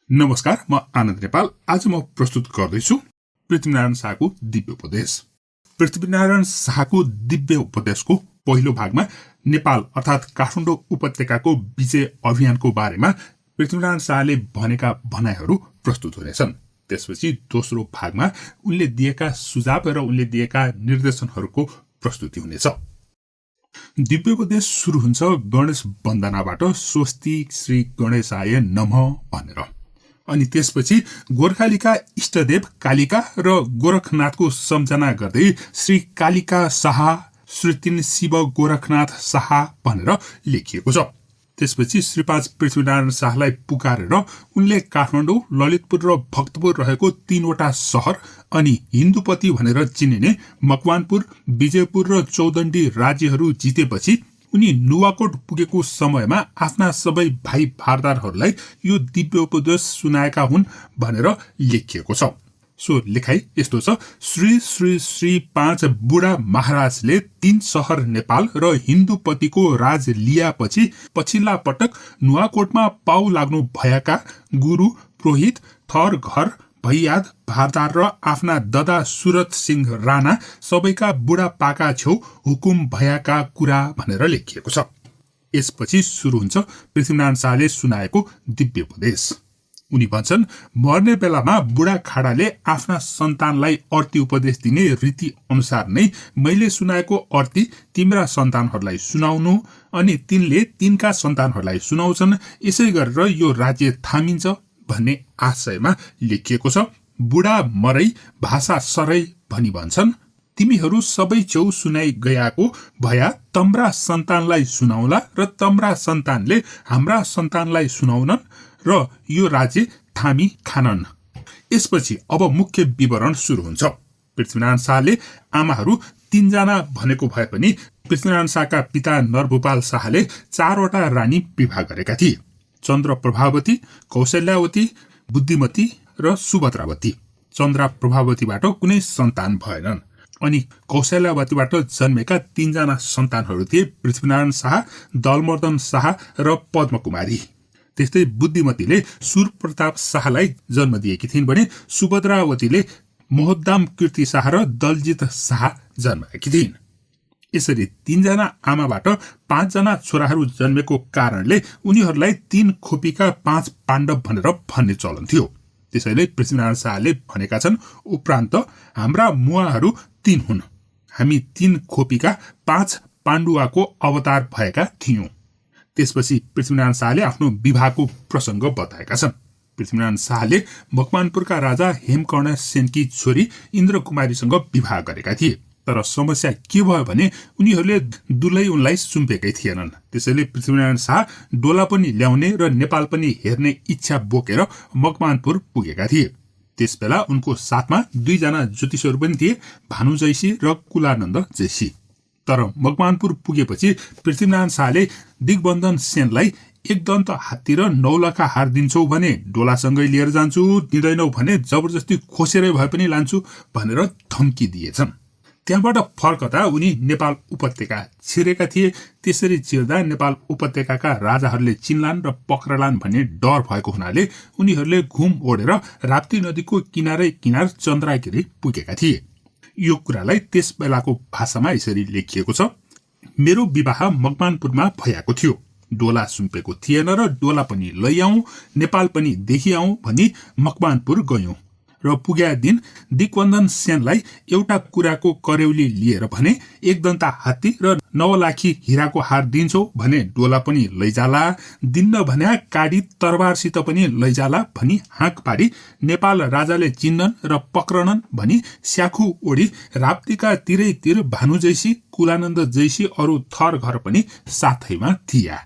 नमस्कार, म आनन्द नेपाल। आज म प्रस्तुत गर्दैछु पृथ्वीनारायण शाहको दिव्य उपदेश। पृथ्वीनारायण शाहको दिव्य उपदेशको पहिलो भागमा नेपाल अर्थात् काठमाडौँ उपत्यकाको विजय अभियानको बारेमा पृथ्वीनारायण शाहले भनेका भनाइहरू प्रस्तुत हुनेछन्। त्यसपछि दोस्रो भागमा उनले दिएका सुझाव र उनले दिएका निर्देशनहरूको प्रस्तुति हुनेछ। दिव्य उपदेश सुरु हुन्छ गणेश वन्दनाबाट, स्वस्ति श्री गणेशाय नमः भनेर। अनि त्यसपछि गोर्खालीका इष्टदेव कालिका र गोरखनाथको सम्झना गर्दै श्री कालिका शाह श्री 3 शिव गोरखनाथ शाह भनेर लेखिएको छ। त्यसपछि श्री 5 पृथ्वीनारायण शाहलाई पुकारेर उनले काठमाडौँ, ललितपुर र भक्तपुर रहेको 3वटा सहर अनि हिन्दुपति भनेर चिनिने मकवानपुर, विजयपुर र चौदण्डी राज्यहरू जितेपछि उनी नुवाकोट पुगेको समयमा आफ्ना सबै भाइ भारदारहरूलाई यो दिव्य उपदेश सुनाएका हुन् भनेर लेखिएको छ। सो लेखाइ यस्तो छ: श्री श्री श्री 5 बुढा महाराजले 3 सहर नेपाल र हिन्दुपतिको राज लिएपछि पछिल्ला पटक नुवाकोटमा पाउ लाग्नु भएका गुरु, पुरोहित, थर घर, भैयाद, भारदार र आफ्ना ददा सुरत सिंह राणा सबैका बुढा पाका छेउ हुकुम भएका कुरा भनेर लेखिएको छ। यसपछि सुरु हुन्छ पृथ्वीनारायण शाहले सुनाएको दिव्य उपदेश। उनी भन्छन्, मर्ने बेलामा बुढा खाडाले आफ्ना सन्तानलाई अर्ती उपदेश दिने रीति अनुसार नै मैले सुनाएको अर्ती तिम्रा सन्तानहरूलाई सुनाउनु अनि तिनले तिनका सन्तानहरूलाई सुनाउँछन्। यसै गरेर यो राज्य थामिन्छ भन्ने आशयमा लेखिएको छ। बुढा मरै भाषा सरै भनी भन्छन्, तिमीहरू सबै छेउ सुनाइ गएको भया तम्रा सन्तानलाई सुनाउला र तम्रा सन्तानले हाम्रा सन्तानलाई सुनाउनन् र यो राज्य थामी खानन्। यसपछि अब मुख्य विवरण सुरु हुन्छ। पृथ्वीनारायण शाहले आमाहरू 3 जना भनेको भए पनि पृथ्वीनारायण शाहका पिता नरभूपाल शाहले 4वटा रानी विवाह गरेका थिए: चन्द्र प्रभावती, कौशल्यावती, बुद्धिमती र सुभद्रावती। चन्द्र प्रभावतीबाट कुनै सन्तान भएनन्। अनि कौशल्यावतीबाट जन्मेका 3 जना सन्तानहरू थिए पृथ्वीनारायण शाह, दलमर्दन शाह र पद्मकुमारी। त्यस्तै बुद्धिमतीले सूरप्रताप शाहलाई जन्म दिएकी थिइन् भने सुभद्रावतीले मोहद्दाम कीर्ति शाह र दलजित शाह जन्माएकी थिइन्। यसरी 3 जना आमाबाट 5 जना छोराहरू जन्मेको कारणले उनीहरूलाई 3 खोपीका 5 पाण्डव भनेर भन्ने चलन थियो। त्यसैले पृथ्वीनारायण शाहले भनेका छन्, उपरान्त हाम्रा मुवाहरू 3 हुन्। हामी 3 खोपीका 5 पाण्डुवाको अवतार भएका थियौं। त्यसपछि पृथ्वीनारायण शाहले आफ्नो विवाहको प्रसङ्ग बताएका छन्। पृथ्वीनारायण शाहले मकवानपुरका राजा हेमकर्ण सेनकी छोरी इन्द्रकुमारीसँग विवाह गरेका थिए। तर समस्या के भयो भने उनीहरूले दुलै उनलाई सुम्पेकै थिएनन्। त्यसैले पृथ्वीनारायण शाह डोला पनि ल्याउने र नेपाल पनि हेर्ने इच्छा बोकेर मकवानपुर पुगेका थिए। त्यसबेला उनको साथमा 2 जना ज्योतिषहरू पनि थिए, भानु जैसी र कुलानन्द जैसी। तर मकवानपुर पुगेपछि पृथ्वीनारायण शाहले दिग्बन्धन सेनलाई 1 दन्त हात्ती र 9 लाखा हार दिन्छौ भने डोलासँगै लिएर जान्छु, दिँदैनौ भने जबरजस्ती खोसेरै भए पनि लान्छु भनेर धम्की दिएछन्। त्यहाँबाट फर्कदा उनी नेपाल उपत्यका छिरेका थिए। त्यसरी चिर्दा नेपाल उपत्यकाका राजाहरूले चिन्लान् र पक्रलान् भन्ने डर भएको हुनाले उनीहरूले घुम ओढेर राप्ती नदीको किनारै किनार चन्द्रागिरी पुगेका थिए। यो कुरालाई त्यस बेलाको भाषामा यसरी लेखिएको छ: मेरो विवाह मकवानपुरमा भएको थियो। डोला सुम्पेको थिएन र डोला पनि लैआउँ, नेपाल पनि देखिआउँ भनी मकवानपुर गयौं र पुग्या दिन दिग्बन्धन सेनलाई एउटा कुराको करौली लिएर भने 1 दन्ता हात्ती र 9 लाखी हिराको हार दिन्छौ भने डोला पनि लैजाला, दिन्न भन्या काडी तरबारसित पनि लैजाला भनी हाँक पारी नेपाल राजाले चिन्नन् र पक्रनन् भनी स्याखु ओढी राप्तीका तिरैतिर भानु जैसी, कुलानन्द जैसी अरू थर घर पनि साथैमा थिया।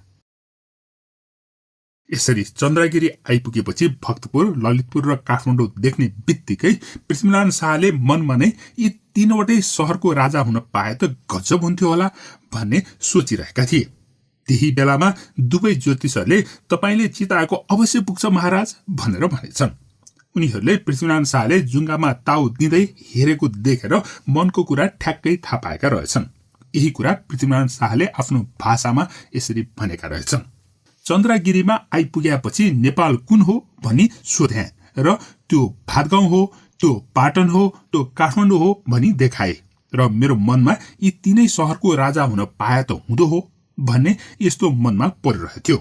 यसरी चन्द्रगिरी आइपुगेपछि भक्तपुर, ललितपुर र काठमाडौँ देख्ने बित्तिकै पृथ्वीनारायण शाहले मनमा नै यी 3वटै सहरको राजा हुन पाए त गजब हुन्थ्यो होला भन्ने सोचिरहेका थिए। त्यही बेलामा दुवै ज्योतिषहरूले तपाईले चिताएको अवश्य पुग्छ महाराज भनेर भनेछन्। उनीहरूले पृथ्वीनारायण शाहले जुङ्गामा ताउ दिँदै हेरेको देखेर मनको कुरा ठ्याक्कै थाहा पाएका रहेछन्। यही कुरा पृथ्वीनारायण शाहले आफ्नो भाषामा यसरी भनेका रहेछन्: चन्द्रगिरीमा आइपुगेपछि नेपाल कुन हो भनी सोधे र त्यो भातगाउँ हो, त्यो पाटन हो, त्यो काठमाडौँ हो भनी देखाए र मेरो मनमा यी तीनै शहरको राजा हुन पाए त हुँदो हो भन्ने यस्तो मनमा परिरहेथ्यो।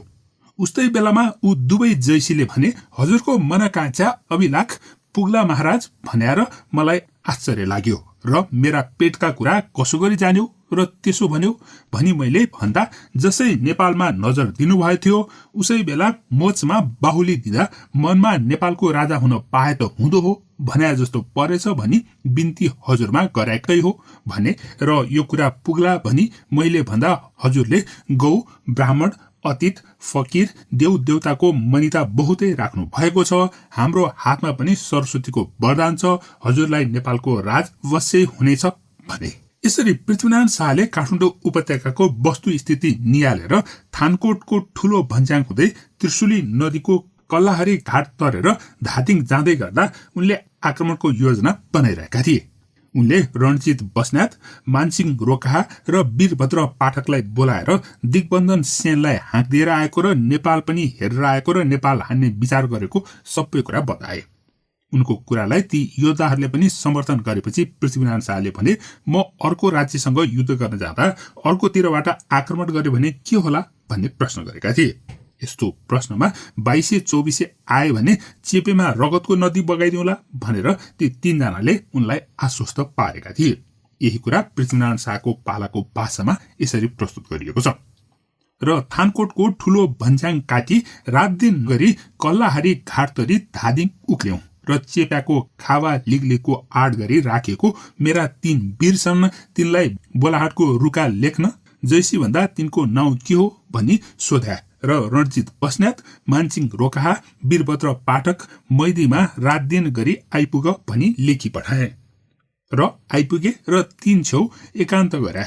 उस्तै बेलामा ऊ दुवै जैसीले भने हजुरको मनोकांक्षा अभिलाख पुग्ला महाराज भनेर मलाई आश्चर्य लाग्यो र मेरा पेटका कुरा कसो गरी जान्यो र त्यसो भन्यो भनी मैले भन्दा जसै नेपालमा नजर दिनुभएको थियो उसै बेला मोचमा बाहुली दिँदा मनमा नेपालको राजा हुन पाए त हुँदो हो भने जस्तो परेछ भनी बिन्ती हजुरमा गराएकै हो भने र यो कुरा पुग्ला भनी मैले भन्दा हजुरले गौ ब्राह्मण अतीत फकीर देव देवताको मनिता बहुतै राख्नु भएको छ। हाम्रो हातमा पनि सरस्वतीको वरदान छ, हजुरलाई नेपालको राज अवश्य हुनेछ भने। यसरी पृथ्वीनारायण शाहले काठमाडौँ उपत्यकाको वस्तुस्थिति निहालेर थानकोटको ठूलो भन्ज्याङ हुँदै त्रिशुली नदीको कल्लाहरी घाट तरेर धादिङ जाँदै गर्दा उनले आक्रमणको योजना बनाइरहेका थिए। उनले रणजित बस्नेत, मानसिंह रोकाहा र वीरभद्र पाठकलाई बोलाएर दिग्बन्धन सेनलाई हाँक दिएर आएको र नेपाल पनि हेरेर आएको र नेपाल हान्ने विचार गरेको सबै कुरा बताए। उनको कुरालाई ती योद्धाहरूले पनि समर्थन गरेपछि पृथ्वीनारायण शाहले भने म अर्को राज्यसँग युद्ध गर्न जाँदा अर्कोतिरबाट आक्रमण गर्यो भने के होला भन्ने प्रश्न गरेका थिए। यस्तो प्रश्नमा 2200-2400 आए भने चेपेमा रगतको नदी बगाइदिउँला भनेर ती तीनजनाले उनलाई आश्वस्त पारेका थिए। यही कुरा पृथ्वीनारायण शाहको पालाको भाषामा यसरी प्रस्तुत गरिएको छ। र थानकोटको ठूलो भन्ज्याङ काटी रात दिन गरी कल्लाहारी घाट तरी धादिङ उक्ल्यौं र चेप्याको खावा लिगलिगको आड गरी राखेको मेरा 3 वीर छन्, तिनलाई बोलाहाटको रुका लेख्न जैसी भन्दा तिनको नाउँ के हो भनी सोध्या र रणजित बस्नेत, मानसिंह रोकाहा, वीरभद्र पाठक मैदीमा रात दिन गरी आइपुग भनी लेखी पठाए र आइपुगे र 3 छेउ एकान्त गरे।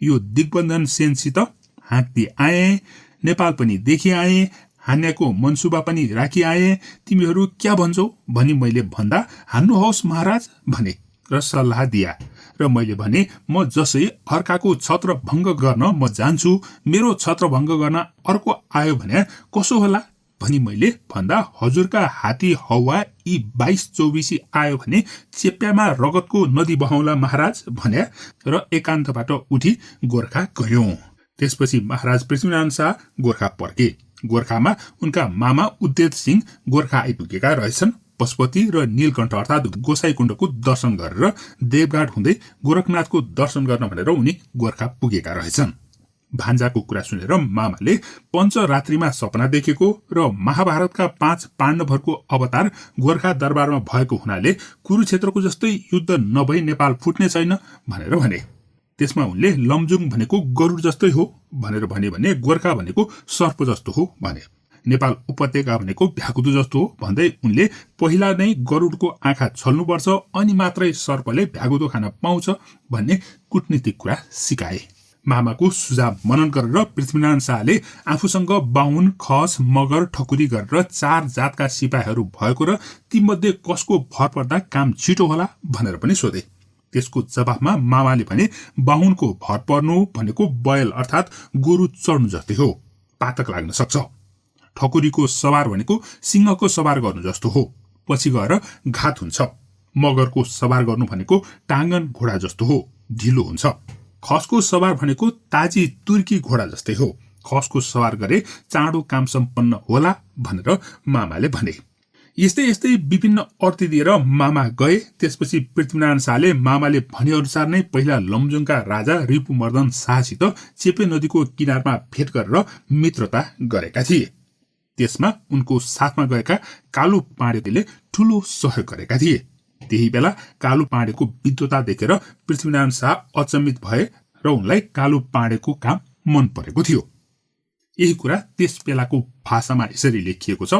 यो दिग्बन्धन सेनसित हाँक्दी आए, नेपाल पनि देखि आए, हान्याको मनसुबा पनि राखी आए, तिमीहरू क्या भन्छौ भनी मैले भन्दा हान्नुहोस् महाराज भने र सल्लाह दिया र मैले भने म जसै अर्काको छत्र भङ्ग गर्न म जान्छु, मेरो छत्र भङ्ग गर्न अर्को आयो भने कसो होला भनी मैले भन्दा हजुरका हाती हौवा यी 22-24 आयो भने चेप्यामा रगतको नदी बहाउला महाराज भने र एकान्तबाट उठी गोर्खा गयौं। त्यसपछि महाराज पृथ्वीनारायण शाह गोर्खा पर्के। गोर्खामा उनका मामा उद्देत सिंह गोर्खा आइपुगेका रहेछन्। पशुपति र नीलकण्ठ अर्थात गोसाईकुण्डको दर्शन गरेर देवघाट हुँदै गोरखनाथको दर्शन गर्न भनेर उनी गोर्खा पुगेका रहेछन्। भान्जाको कुरा सुनेर मामाले पञ्चरात्रिमा सपना देखेको र महाभारतका 5 पाण्डवहरूको अवतार गोर्खा दरबारमा भएको हुनाले कुरुक्षेत्रको जस्तै युद्ध नभई नेपाल फुट्ने छैन भनेर भने। त्यसमा उनले लमजुङ भनेको गरुड जस्तै हो भनेर भने गोर्खा भनेको सर्प जस्तो हो भने। नेपाल उपत्यका भनेको भ्याकुदो जस्तो हो भन्दै उनले पहिला नै गरुडको आँखा छल्नुपर्छ अनि मात्रै सर्पले भ्याकुदो खान पाउँछ भन्ने कूटनीतिक कुरा सिकाए। मामाको सुझाव मनन गरेर पृथ्वीनारायण शाहले आफूसँग बाहुन, खस, मगर, ठकुरी गरेर 4 जातका सिपाहीहरू भएको र तीमध्ये कसको भर पर्दा काम छिटो होला भनेर पनि सोधे। त्यसको जवाफमा मामाले भने बाहुनको भर पर्नु भनेको बैल अर्थात गोरु चढ्नु जस्तै हो, पातक लाग्न सक्छ। ठकुरीको सवार भनेको सिंहको सवार गर्नु जस्तो हो, पछि गएर घात हुन्छ। मगरको सवार गर्नु भनेको टाङ्गन घोडा जस्तो हो, ढिलो हुन्छ। खसको सवार भनेको ताजी तुर्की घोडा जस्तै हो, खसको सवार गरे चाँडो काम सम्पन्न होला भनेर मामाले भने। यस्तै यस्तै विभिन्न अर्थी दिएर मामा गए। त्यसपछि पृथ्वीनारायण शाहले मामाले भनेअनुसार नै पहिला लमजुङका राजा रिपुमर्दन शाहसित चेपे नदीको किनारमा भेट गरेर मित्रता गरेका थिए। त्यसमा उनको साथमा गएका कालु पाण्डेले ठूलो सहयोग गरेका थिए। त्यही बेला कालु पाण्डेको विद्वता देखेर पृथ्वीनारायण शाह अचम्मित भए र उनलाई कालु पाण्डेको काम मन परेको थियो। यही कुरा त्यस बेलाको भाषामा यसरी लेखिएको छ।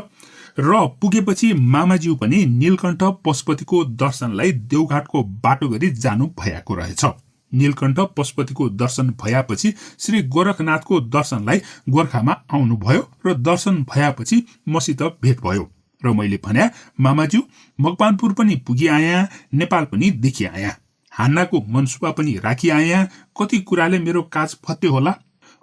र पुगेपछि मामाज्यू पनि नीलकण्ठ पशुपतिको दर्शनलाई देवघाटको बाटो गरी जानु भएको रहेछ। नीलकण्ठ पशुपतिको दर्शन भएपछि श्री गोरखनाथको दर्शनलाई गोर्खामा आउनुभयो र दर्शन भएपछि मसित भेट भयो र मैले भन्या मामाज्यू मकवानपुर पनि पुगी आया, नेपाल पनि देखि आया, हान्नाको मनसुबा पनि राखी आया, कति कुराले मेरो काज फत्ते होला,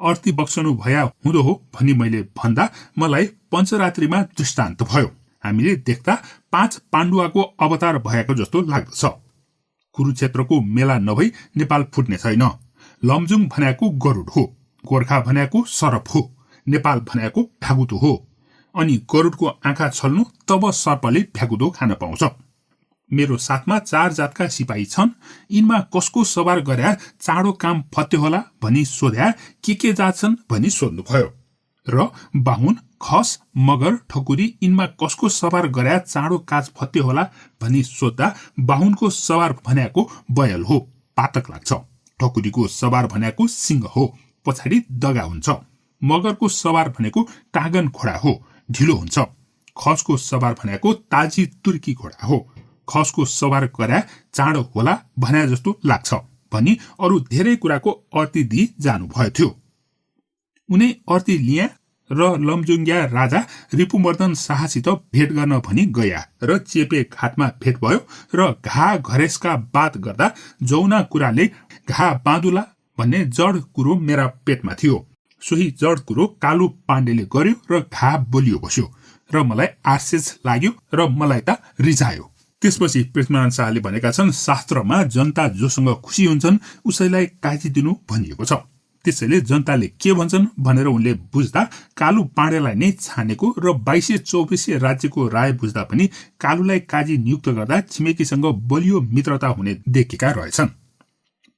अर्ती बक्सनु भया हुँदो हो भनी मैले भन्दा मलाई पञ्चरात्रिमा दृष्टान्त भयो। हामीले देख्दा 5 पाण्डुवाको अवतार भएको जस्तो लाग्दछ। कुरुक्षेत्रको मेला नभई नेपाल फुट्ने छैन। लमजुङ भनेको गरुड हो, गोर्खा भनेको सरप हो, नेपाल भनेको भ्यागुतो हो। अनि गरुडको आँखा छल्नु तब सर्पले भ्यागुतो खान पाउँछ। मेरो साथमा 4 जातका सिपाही छन्। यिनमा कसको सवार गर्या चाँडो काम फत्यो होला भनी सोध्या के जात छन् भनी सोध्नुभयो र बाहुन, खस, मगर, ठकुरी यिनमा कसको सवार गर्या चाँडो काज फत्यो होला भनी सोद्धा बाहुनको सवार भन्याको बयल हो, पातक लाग्छ। ठकुरीको सवार भन्याको सिंह हो, पछाडि दगा हुन्छ। मगरको सवार भनेको टागन घोडा हो, ढिलो हुन्छ। खसको सवार भनेको ताजी तुर्की घोडा हो, खसको सवार गर्या चाँडो होला भन्या जस्तो लाग्छ भनी अरू धेरै कुराको अर्ती दिई जानुभएको थियो। उनी अर्ती लिया र लमजुङ्ग्या राजा रिपुमर्दन शाहसित भेट गर्न भनी गया र चेपे घाटमा भेट भयो र घा घरेसका बात गर्दा जौना कुराले घा बाँधुला भन्ने जड कुरो मेरा पेटमा थियो। सोही जड कुरो कालु पाण्डेले गर्यो र घा बोलियो बस्यो र मलाई आश्चर्य लाग्यो र मलाई त रिझायो। त्यसपछि पृथ्वीनारायण शाहले भनेका छन्, शास्त्रमा जनता जोसँग खुसी हुन्छन् उसैलाई काजी दिनु भनिएको छ। त्यसैले जनताले के भन्छन् भनेर उनले बुझ्दा कालु पाण्डेलाई नै छानेको र 2224 राज्यको राय बुझ्दा पनि कालुलाई काजी नियुक्त गर्दा छिमेकीसँग बलियो मित्रता हुने देखेका रहेछन्।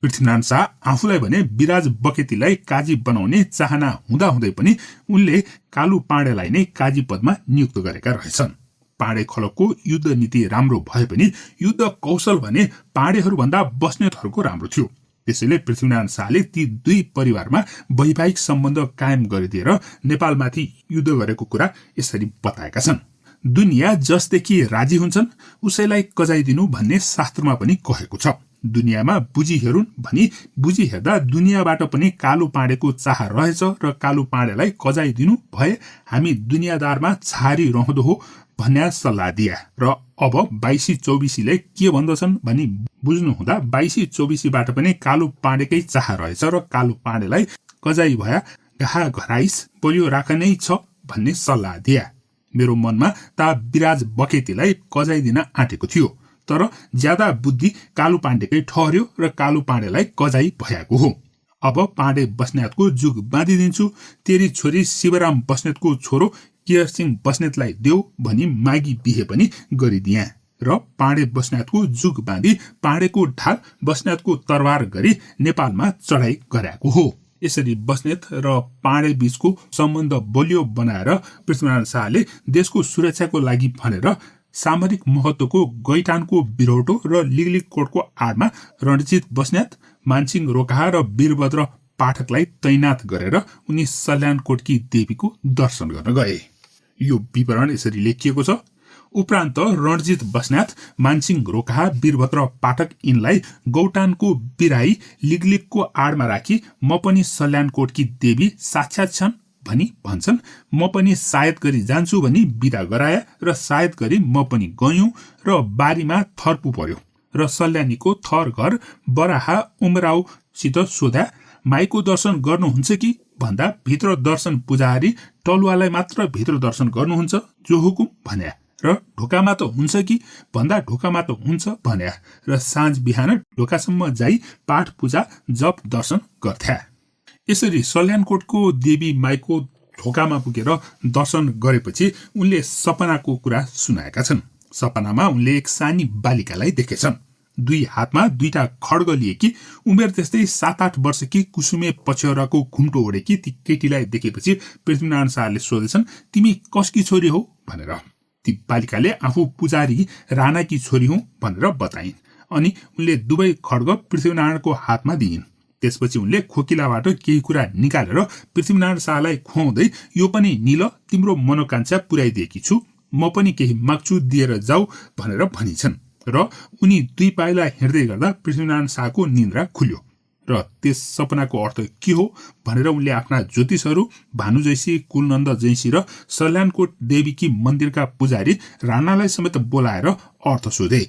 पृथ्वीनारायण शाह आफूलाई भने विराज बकेतीलाई काजी बनाउने चाहना हुँदाहुँदै पनि उनले कालु पाण्डेलाई नै काजी पदमा नियुक्त गरेका रहेछन्। पाण्डे खलकको युद्ध नीति राम्रो भए पनि युद्ध कौशल भने पाण्डेहरूभन्दा बस्नेतहरूको राम्रो थियो। त्यसैले पृथ्वीनारायण शाहले ती 2 परिवारमा वैवाहिक सम्बन्ध कायम गरिदिएर नेपालमाथि युद्ध गरेको कुरा यसरी बताएका छन्। दुनियाँ जसदेखि राजी हुन्छन् उसैलाई कजाइदिनु भन्ने शास्त्रमा पनि कहेको छ। दुनियाँमा बुझी हेरुन् भनी बुझी हेर्दा दुनियाँबाट पनि कालु पाण्डेको चाह रहेछ र कालु पाण्डेलाई कजाइदिनु भए हामी दुनियाँदारमा छारी रहँदो हो भन्ने सल्लाह दिया र अब 2224ले के भन्दछन् भनी बुझ्नु हुँदा 2224बाट पनि कालु पाण्डेकै चाह रहेछ र कालु पाण्डेलाई कजाई भया घा घराइस बोलियो राख्नै छ भन्ने सल्लाह दिया। मेरो मनमा ता विराज बकेतीलाई कजाइदिन आँटेको थियो, तर ज्यादा बुद्धि कालु पाण्डेकै ठहर्यो र कालु पाण्डेलाई कजाई भयाको हो। अब पाण्डे बस्नेतको जुग बाँधिदिन्छु, तेरी छोरी शिवराम बस्नेतको छोरो केयर सिंह बस्नेतलाई देऊ भनी मागी बिहे पनि गरिदिया र पाण्डे बस्नेतको जुग बाँधी पाण्डेको ढाल बस्नेतको तरवार गरी नेपालमा चढाई गराएको हो। यसरी बस्नेत र पाण्डे बीचको सम्बन्ध बलियो बनाएर पृथ्वीनारायण शाहले देशको सुरक्षाको लागि भनेर सामरिक महत्वको गैटानको बिरौटो र लिगलिगकोटको आडमा रणजित बस्नेत, मानसिंह रोकाहा र वीरभद्र पाठकलाई तैनात गरेर उनी सल्यानकोटकी देवीको दर्शन गर्न गए। यो विवरण यसरी लेखिएको छ। उपरान्त रणजित बस्नेत, मानसिंह रोकाहा, वीरभद्र पाठक यिनलाई गौटानको बिराई लिगलिगको आडमा राखी म पनि सल्यानकोटकी देवी साक्षात छन् भनी भन्छन्। म पनि सायद गरी जान्छु भनी बिदा गराए र सायद गरी म पनि गयौं र बारीमा थर्पु पर्यो र सल्यानीको थर घर बराहा उमराउसित सोधा माईको दर्शन गर्नुहुन्छ कि भन्दा भित्र दर्शन पुजारी टलुवालाई मात्र भित्र दर्शन गर्नुहुन्छ जो हुकुम भन्या र ढोकामा त हुन्छ कि भन्दा ढोकामा त हुन्छ भन्या र साँझ बिहान ढोकासम्म जाई पाठ पूजा जप दर्शन गर्थ्या। यसरी सल्यानकोटको देवी माईको ढोकामा पुगेर दर्शन गरेपछि उनले सपनाको कुरा सुनाएका छन्। सपनामा उनले एक सानी बालिकालाई देखेछन्। 2 हातमा 2टा खड्ग लिएकी, उमेर त्यस्तै 7-8 वर्षकी कुसुमे पछ्यौराको घुम्टो ओढेकी ती केटीलाई देखेपछि पृथ्वीनारायण शाहले सोधेछन्, तिमी कसकी छोरी हौ भनेर। ती बालिकाले आफू पुजारी राणाकी छोरी हुँ भनेर बताइन्। अनि उनले 2 खड्ग पृथ्वीनारायणको हातमा दिइन्। त्यसपछि उनले खोकिलाबाट केही कुरा निकालेर पृथ्वीनारायण शाहलाई खुवाउँदै यो पनि निल, तिम्रो मनोकांक्षा पुर्याइदिएकी छु, म पनि केही माग्छु दिएर जाऊ भनेर भनिन्छन्। र उनी 2 पाइला हिँड्दै गर्दा पृथ्वीनारायण शाहको निन्द्रा खुल्यो र त्यस सपनाको अर्थ के हो भनेर उनले आफ्ना ज्योतिषहरू भानुजैसी, कुलनन्द जैसी र सल्यानकोट देवीकी मन्दिरका पुजारी राणालाई समेत बोलाएर अर्थ सोधे।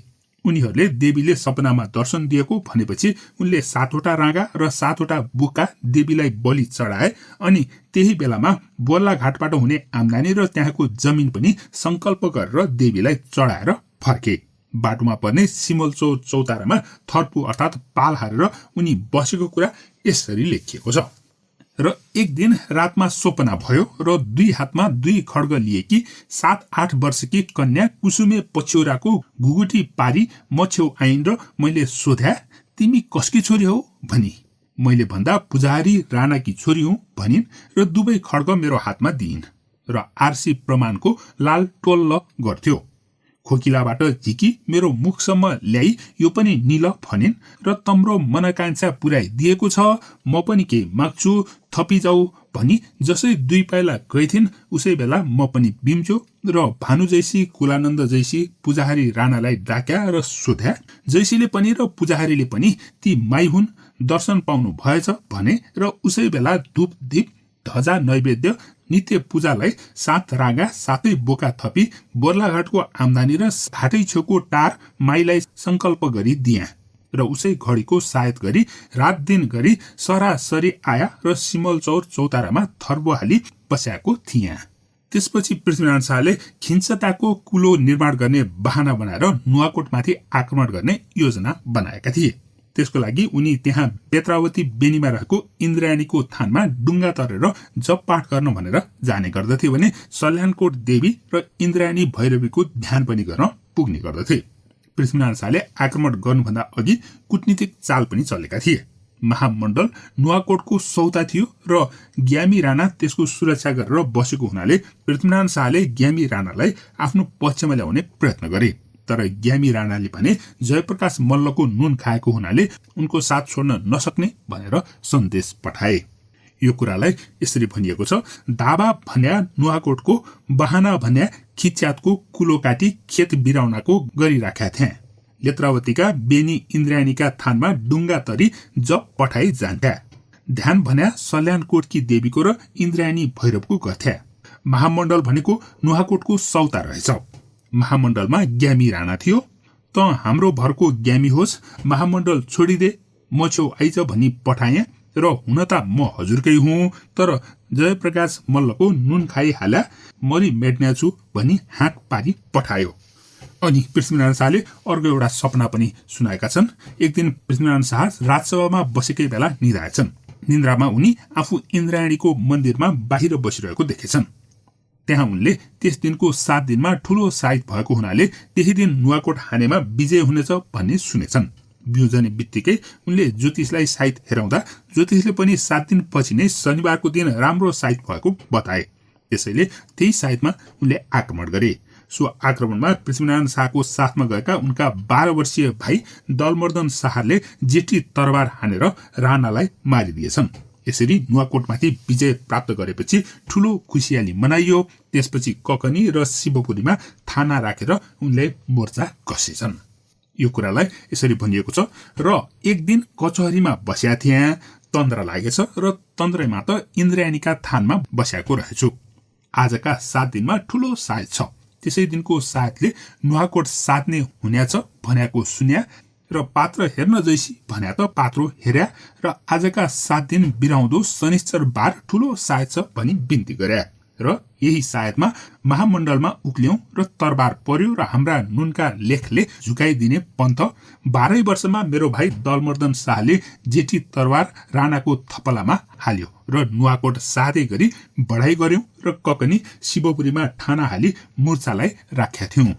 उनीहरूले देवीले सपनामा दर्शन दिएको भनेपछि उनले 7वटा राँगा र 7वटा बुक्का देवीलाई बलि चढाए अनि त्यही बेलामा बोर्लाघाटबाट हुने आम्दानी र त्यहाँको जमिन पनि संकल्प गरेर देवीलाई चढाएर फर्के। बाटोमा पर्ने सिमलचौर चौतारामा थर्पु अर्थात् पाल हारेर उनी बसेको कुरा यसरी लेखिएको छ। र एक दिन रातमा सपना भयो र 2 हातमा 2 खड्ग लिएकी 7-8 वर्षकी कन्या कुसुमे पछ्यौराको घुगुटी पारी म छेउ आइन् र मैले सोध्या, तिमी कसकी छोरी हौ भनी। मैले भन्दा पुजारी राणाकी छोरी हुँ भनिन् र दुवै खड्ग मेरो हातमा दिइन् र आरसी प्रमाणको लाल टोल्ल गर्थ्यो। खोकिलाबाट झिकी मेरो मुखसम्म ल्याई यो पनि निल भनिन् र तम्रो मनकांक्षा पुर्याइदिएको छ, म पनि केही माग्छु, थपिजाऊ भनी जसै 2 पाइला गएथिन् उसै बेला म पनि बिम्च्यो र भानु जैसी कुलानन्द जैसी पुजारी राणालाई डाक्या र सोध्या, जैसीले पनि र पुजारीले पनि ती माई हुन्, दर्शन पाउनु भएछ भने र उसै बेला धूप दीप धजा नैवेद्य नित्य पूजालाई 7 राँगा 7 बोका थपी बोर्लाघाटको आम्दानी र घाटै छेउको टार माईलाई संकल्प गरी दिया र उसै घडीको सायद गरी रात दिन गरी सरासरी आया र सिमलचौर चौतारामा थर्बो हाली बस्याएको थिया। त्यसपछि पृथ्वीनारायण शाहले खिन्चताको कुलो निर्माण गर्ने बहाना बनाएर नुवाकोटमाथि आक्रमण गर्ने योजना बनाएका थिए। त्यसको लागि उनी त्यहाँ बेत्रावती बेनीमा रहेको इन्द्रायणीको थानमा डुङ्गा तरेर जप पाठ गर्न भनेर जाने गर्दथे भने सल्यानकोट देवी र इन्द्रायणी भैरवीको ध्यान पनि गर्न पुग्ने गर्दथे। पृथ्वीनारायण शाहले आक्रमण गर्नुभन्दा अघि कूटनीतिक चाल पनि चलेका थिए। महामण्डल नुवाकोटको सौता थियो र ग्यामी राणा त्यसको सुरक्षा गरेर बसेको हुनाले पृथ्वीनारायण शाहले ग्यामी राणालाई आफ्नो पक्षमा ल्याउने प्रयत्न गरे। तर ग्यामी राणाले भने जयप्रकाश मल्लको नुन खाएको हुनाले उनको साथ छोड्न नसक्ने भनेर सन्देश पठाए। यो कुरालाई यसरी भनिएको छ, दावा भन्या नुवाकोटको, बहाना भन्या खिच्यातको कुलो काटी खेत बिराउनाको गरिराख्या थिए। लेत्रावतीका बेनी इन्द्रायणीका थानमा डुङ्गा तरी जप पठाई जान्थ्या। ध्यान भन्या सल्यानकोटकी देवीको र इन्द्रायणी भैरवको गर्थ्या। महामण्डल भनेको नुवाकोटको सौता रहेछ। महामण्डलमा ग्यामी राणा थियो। त हाम्रो भरको ग्यामी होस्, महामण्डल छोडिदे, म छेउ आइज भनी पठाएँ र हुन त म हजुरकै हुँ, तर जयप्रकाश मल्लको नुन खाइ हाल्या मरि मेट्न्या छु भनी हाँक पारी पठायो। अनि पृथ्वीनारायण शाहले अर्को एउटा सपना पनि सुनाएका छन्। एक दिन पृथ्वीनारायण शाह राजसभामा बसेकै बेला निधाएछन्। निन्द्रामा उनी आफू इन्द्रायणीको मन्दिरमा बाहिर बसिरहेको देखेछन्। त्यहाँ उनले त्यस दिनको 7 दिनमा ठूलो साइत भएको हुनाले त्यही दिन नुवाकोट हानेमा विजय हुनेछ भन्ने सुनेछन्। बिउजने बित्तिकै उनले ज्योतिषलाई साइत हेराउँदा ज्योतिषले पनि 7 दिन पछि नै शनिबारको दिन राम्रो साइत भएको बताए। त्यसैले त्यही साइतमा उनले आक्रमण गरे। सो आक्रमणमा पृथ्वीनारायण शाहको साथमा गएका उनका 12 वर्षीय भाइ दलमर्दन शाहले जेठी तरबार हानेर राणालाई मारिदिएछन्। यसरी नुवाकोटमाथि विजय प्राप्त गरेपछि ठूलो खुसियाली मनाइयो। त्यसपछि ककनी र शिवपुरीमा थाना राखेर उनले मोर्चा कसेछन्। यो कुरालाई यसरी भनिएको छ, र एक दिन कचहरीमा बस्या थिए, तन्द्र लागेछ र तन्द्रमा त इन्द्रायणीका थानमा बस्याको रहेछु। आजका 7 दिनमा ठूलो सायद छ। त्यसै दिनको सायदले नुवाकोट साध्ने हुन्याछ भन्याको सुन्या र पात्र हेर्न जैसी भन्या त पात्रो हेर्या र आजका 7 दिन बिराउँदो शनिश्चर बार ठूलो सायद छ भनी बिन्ती गर्या र यही सायदमा महामण्डलमा उक्ल्यौं र तरबार पर्यो र हाम्रा नुनका लेखले झुकाइदिने पन्थ 12 वर्षमा मेरो भाइ दलमर्दन शाहले जेठी तरबार राणाको थपलामा हाल्यो र नुवाकोट साधै गरी बढाइ गर्यौं र ककनी शिवपुरीमा ठाना हाली मोर्चालाई राख्या थियौं।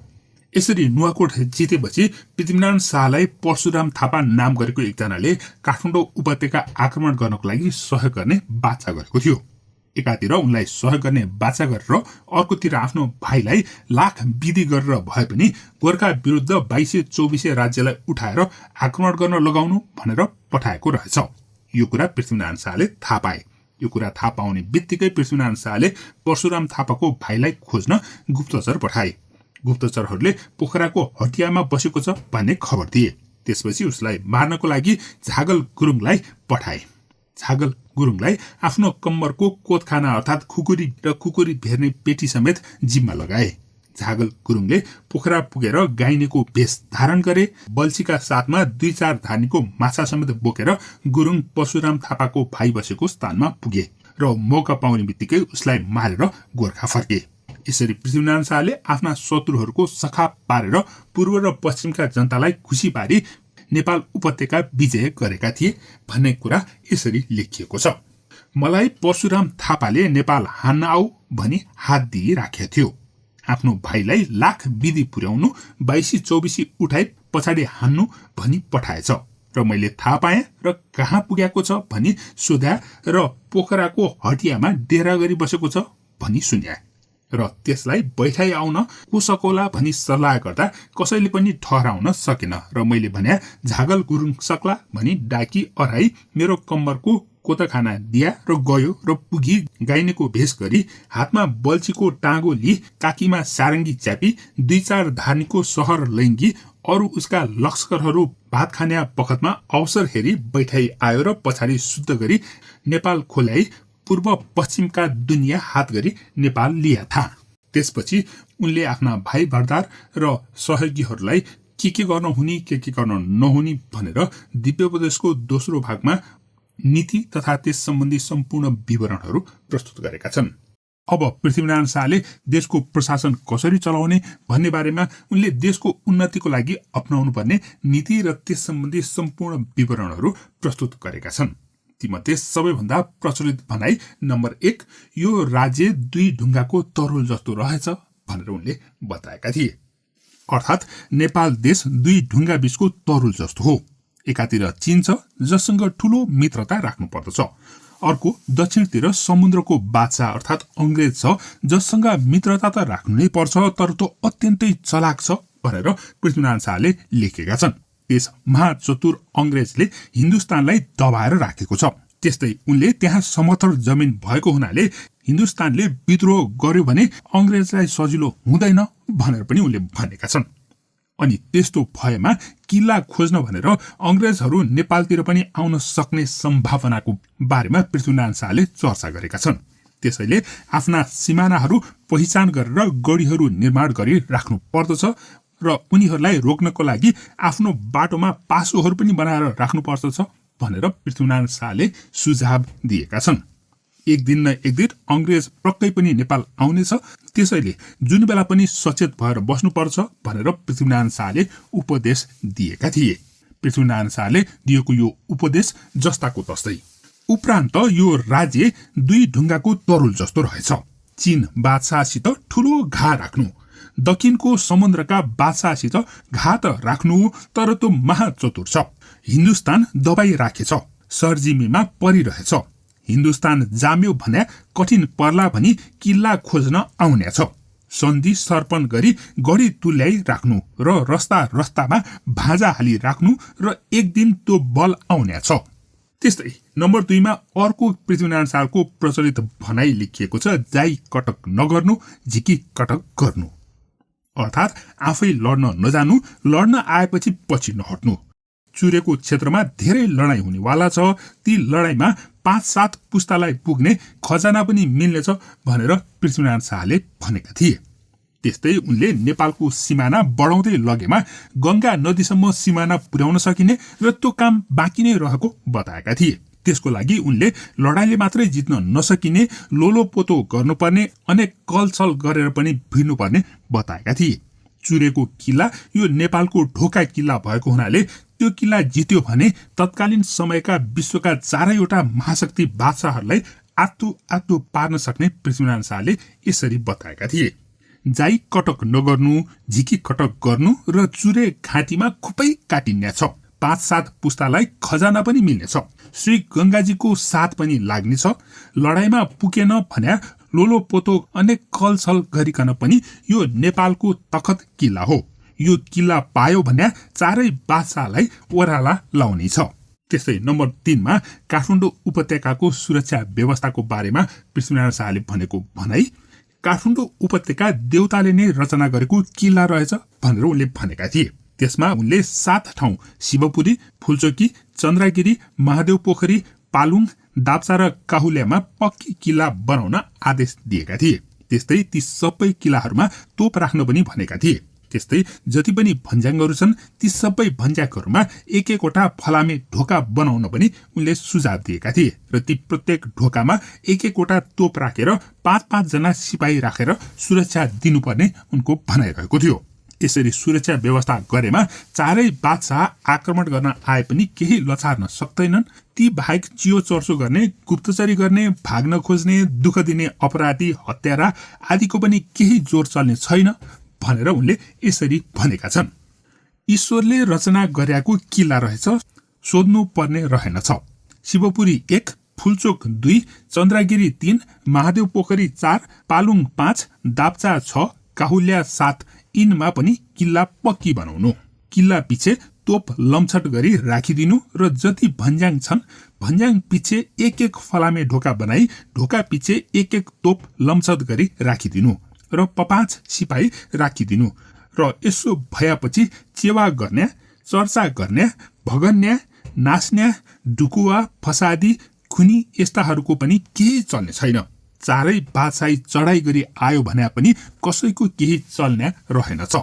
यसरी नुवाकोट जितेपछि पृथ्वीनारायण शाहलाई परशुराम थापा नाम गरेको एकजनाले काठमाडौँ उपत्यका आक्रमण गर्नको लागि सहयोग गर्ने बाचा गरेको थियो। एकातिर उनलाई सहयोग गर्ने बाचा गरेर अर्कोतिर आफ्नो भाइलाई लाख विधि गरेर भए पनि गोर्खा विरुद्ध 2224 राज्यलाई उठाएर आक्रमण गर्न लगाउनु भनेर पठाएको रहेछ। यो कुरा पृथ्वीनारायण शाहले थाहा पाए। यो कुरा थाहा पाउने बित्तिकै पृथ्वीनारायण शाहले परशुराम थापाको भाइलाई खोज्न गुप्तचर पठाए। गुप्तचरहरूले पोखराको हटियामा बसेको छ भन्ने खबर दिए। त्यसपछि उसलाई मार्नको लागि झागल गुरुङलाई पठाए। झागल गुरुङलाई आफ्नो कम्मरको कोतखाना अर्थात् खुकुरी र कुकुरी भेर्ने पेटी समेत जिम्मा लगाए। झागल गुरुङले पोखरा पुगेर गाइनेको भेष धारण गरे। बल्छीका साथमा 2-4 धानीको माछा समेत बोकेर गुरुङ परशुराम थापाको भाइ बसेको स्थानमा पुगे र मौका पाउने बित्तिकै उसलाई मारेर गोर्खा फर्के। यसरी पृथ्वीनारायण शाहले आफ्ना शत्रुहरूको सखा पारेर पूर्व र पश्चिमका जनतालाई खुसी पारी नेपाल उपत्यका विजय गरेका थिए भन्ने कुरा यसरी लेखिएको छ। मलाई परशुराम थापाले नेपाल हान्न आऊ भनी हात दिइराखेको थियो। आफ्नो भाइलाई लाख विधि पुर्याउनु 22-24 उठाइ पछाडि हान्नु भनी पठाएछ र मैले थाहा पाएँ र कहाँ पुगेको छ भनी सोध्या र पोखराको हटियामा डेरा गरी बसेको छ भनी सुन्या र त्यसलाई बैठाइ आउन को सकोला भनी सल्लाह गर्दा कसैले पनि ठहराउन सकेन र मैले भन्या झागल गुरुङ सक्ला भनी डाकी अराई मेरो कम्मरको कोतखाना दिया र गयो र पुगी गाइनेको भेष गरी हातमा बल्छीको टाँगो लि काकीमा सारङ्गी च्यापी 2-4 धानीको सहर लैङ्गी अरू उसका लस्करहरू भात खाने बखतमा अवसर हेरी बैठाइ आयो र पछाडि शुद्ध गरी नेपाल खोल्याई पूर्व पश्चिमका दुनियाँ हात गरी नेपाल लिया था। त्यसपछि उनले आफ्ना भाइ भरदार र सहयोगीहरूलाई के गर्न हुने के गर्न नहुने भनेर दिव्योपदेशको दोस्रो भागमा नीति तथा त्यस सम्बन्धी सम्पूर्ण विवरणहरू प्रस्तुत गरेका छन्। अब पृथ्वीनारायण शाहले देशको प्रशासन कसरी चलाउने भन्ने बारेमा उनले देशको उन्नतिको लागि अपनाउनु पर्ने नीति र त्यस सम्बन्धी सम्पूर्ण विवरणहरू प्रस्तुत गरेका छन्। तीमध्ये सबैभन्दा प्रचलित भनाइ नम्बर 1 यो राज्य 2 ढुङ्गाको तरुल जस्तो रहेछ भनेर उनले बताएका थिए। अर्थात् नेपाल देश 2 ढुङ्गा बीचको तरुल जस्तो हो। एकातिर चीन छ जससँग ठूलो मित्रता राख्नु पर्दछ, अर्को दक्षिणतिर समुद्रको बादशाह अर्थात् अंग्रेज छ जससँग मित्रता त राख्नु नै पर्छ तर त्यो अत्यन्तै चलाक छ भनेर पृथ्वीनारायण शाहले लेखेका छन्। त्यस महाचतुर अंग्रेजले हिन्दुस्तानलाई दबाएर राखेको छ। त्यस्तै उनले त्यहाँ समथर जमिन भएको हुनाले हिन्दुस्तानले विद्रोह गर्यो भने अंग्रेजलाई सजिलो हुँदैन भनेर पनि उनले भनेका छन्। अनि त्यस्तो भएमा किल्ला खोज्न भनेर अंग्रेजहरू नेपालतिर पनि आउन सक्ने सम्भावनाको बारेमा पृथ्वीनारायण शाहले चर्चा गरेका छन्। त्यसैले आफ्ना सिमानाहरू पहिचान गरेर गढीहरू निर्माण गरी राख्नु पर्दछ र उनीहरूलाई रोक्नको लागि आफ्नो बाटोमा पासोहरू पनि बनाएर राख्नु पर्दछ भनेर पृथ्वीनारायण शाहले सुझाव दिएका छन्। एक दिन न एक दिन अंग्रेज पक्कै पनि नेपाल आउनेछ, त्यसैले जुन बेला पनि सचेत भएर बस्नुपर्छ भनेर पृथ्वीनारायण शाहले उपदेश दिएका थिए। पृथ्वीनारायण शाहले दिएको यो उपदेश जस्ताको तस्तै। उपरान्त यो राज्य 2 ढुङ्गाको तरुल जस्तो रहेछ। चीन बादशाहसित ठूलो घा राख्नु, दक्षिणको समुद्रका बादशाहसित घात राख्नु, तर त्यो महाचतुर छ। हिन्दुस्तान दबाई राखेछ, सरजिमीमा परिरहेछ। हिन्दुस्तान जाम्यो भन्या कठिन पर्ला भनी किल्ला खोज्न आउने छ। सन्धि सर्पण गरी गढी तुल्याई राख्नु र रस्ता रस्तामा भाजा हाली राख्नु र एक दिन त्यो बल आउने छ। त्यस्तै नम्बर 2 मा अर्को पृथ्वीनारायण शाहको प्रचलित भनाइ लेखिएको छ, जाई कटक नगर्नु झिकी कटक गर्नु। अर्थात् आफै लड्न नजानु, लड्न आएपछि पछि नहट्नु। चुरेको क्षेत्रमा धेरै लडाईँ हुनेवाला छ, ती लडाईँमा 5-7 पुस्तालाई पुग्ने खजाना पनि मिल्नेछ भनेर पृथ्वीनारायण शाहले भनेका थिए। त्यस्तै उनले नेपालको सिमाना बढाउँदै लगेमा गंगा नदीसम्म सिमाना पुर्याउन सकिने र त्यो काम बाँकी नै रहेको बताएका थिए। त्यसको लागि उनले लडाईँले मात्रै जित्न नसकिने, लोलोपोतो गर्नुपर्ने, अनेक कलछल गरेर पनि भिड्नुपर्ने बताएका थिए। चुरेको किल्ला यो नेपालको ढोका किल्ला भएको हुनाले त्यो किल्ला जित्यो भने तत्कालीन समयका विश्वका 4वटा महाशक्ति बादशाहहरूलाई आत्तु पार्न सक्ने पृथ्वीनारायण शाहले यसरी बताएका थिए। जाई कटक नगर्नु, झिकी कटक गर्नु र चुरे घाँटीमा खुबै काटिन्या छ। 5-7 पुस्तालाई खजाना पनि मिल्नेछ। श्री गंगाजीको साथ पनि लाग्नेछ। लडाईँमा पुगेन भन्या लोलोपोतो अनेक कलछल गरिकन पनि यो नेपालको तखत किल्ला हो। यो किल्ला पायो भन्या 4 बादशाहलाई ओह्राला लाउने छ। त्यस्तै नम्बर 3 मा काठमाडौँ उपत्यकाको सुरक्षा व्यवस्थाको बारेमा पृथ्वीनारायण शाहले भनेको भनाइ, काठमाडौँ उपत्यका देवताले नै रचना गरेको किल्ला रहेछ भनेर उनले भनेका थिए। त्यसमा उनले 7 ठाउँ शिवपुरी, फुलचोकी, चन्द्रगिरी, महादेव पोखरी, पालुङ, दाप्चा र काहुल्यामा पक्की किल्ला बनाउन आदेश दिएका थिए। त्यस्तै ती सबै किल्लाहरूमा तोप राख्न पनि भनेका थिए। त्यस्तै जति पनि भन्ज्याङहरू छन् ती सबै भन्ज्याङहरूमा एक एकवटा फलामे ढोका बनाउन पनि उनले सुझाव दिएका थिए र ती प्रत्येक ढोकामा एक एकवटा तोप राखेर 5-5 जना सिपाही राखेर सुरक्षा दिनुपर्ने उनको भनाइरहेको थियो। यसरी सुरक्षा व्यवस्था गरेमा चारै बादशाह आक्रमण गर्न आए पनि केही लचार्न सक्दैनन्। ती बाहेक चियो चर्चो गर्ने, गुप्तचरी गर्ने, भाग्न खोज्ने, दुःख दिने अपराधी, हत्यारा आदिको पनि केही जोर चल्ने छैन भनेर उनले यसरी भनेका छन्। ईश्वरले रचना गरेको किल्ला रहेछ, सोध्नु पर्ने रहेनछ। शिवपुरी 1, फुलचोक 2, चन्द्रगिरी 3, महादेव पोखरी 4, पालुङ 5, दाप्चा 6, काहुल्या 7 यिनमा पनि किल्ला पक्की बनाउनु। किल्ला पिछे तोप लम्छट गरी राखिदिनु र जति भन्ज्याङ छन् भन्ज्याङ पिछे एक एक फलामे ढोका बनाई ढोका पिछे एक एक तोप लम्छट गरी राखिदिनु र 5 सिपाही राखिदिनु र यसो भएपछि चेवा गर्ने, चर्चा गर्ने, भगन्या, नाच्न्या, डुकुवा, फसादी, खुनी यस्ताहरूको पनि केही चल्ने छैन। चारै बादशाही चढाई गरी आयो भने पनि कसैको केही चल्ने रहेनछ।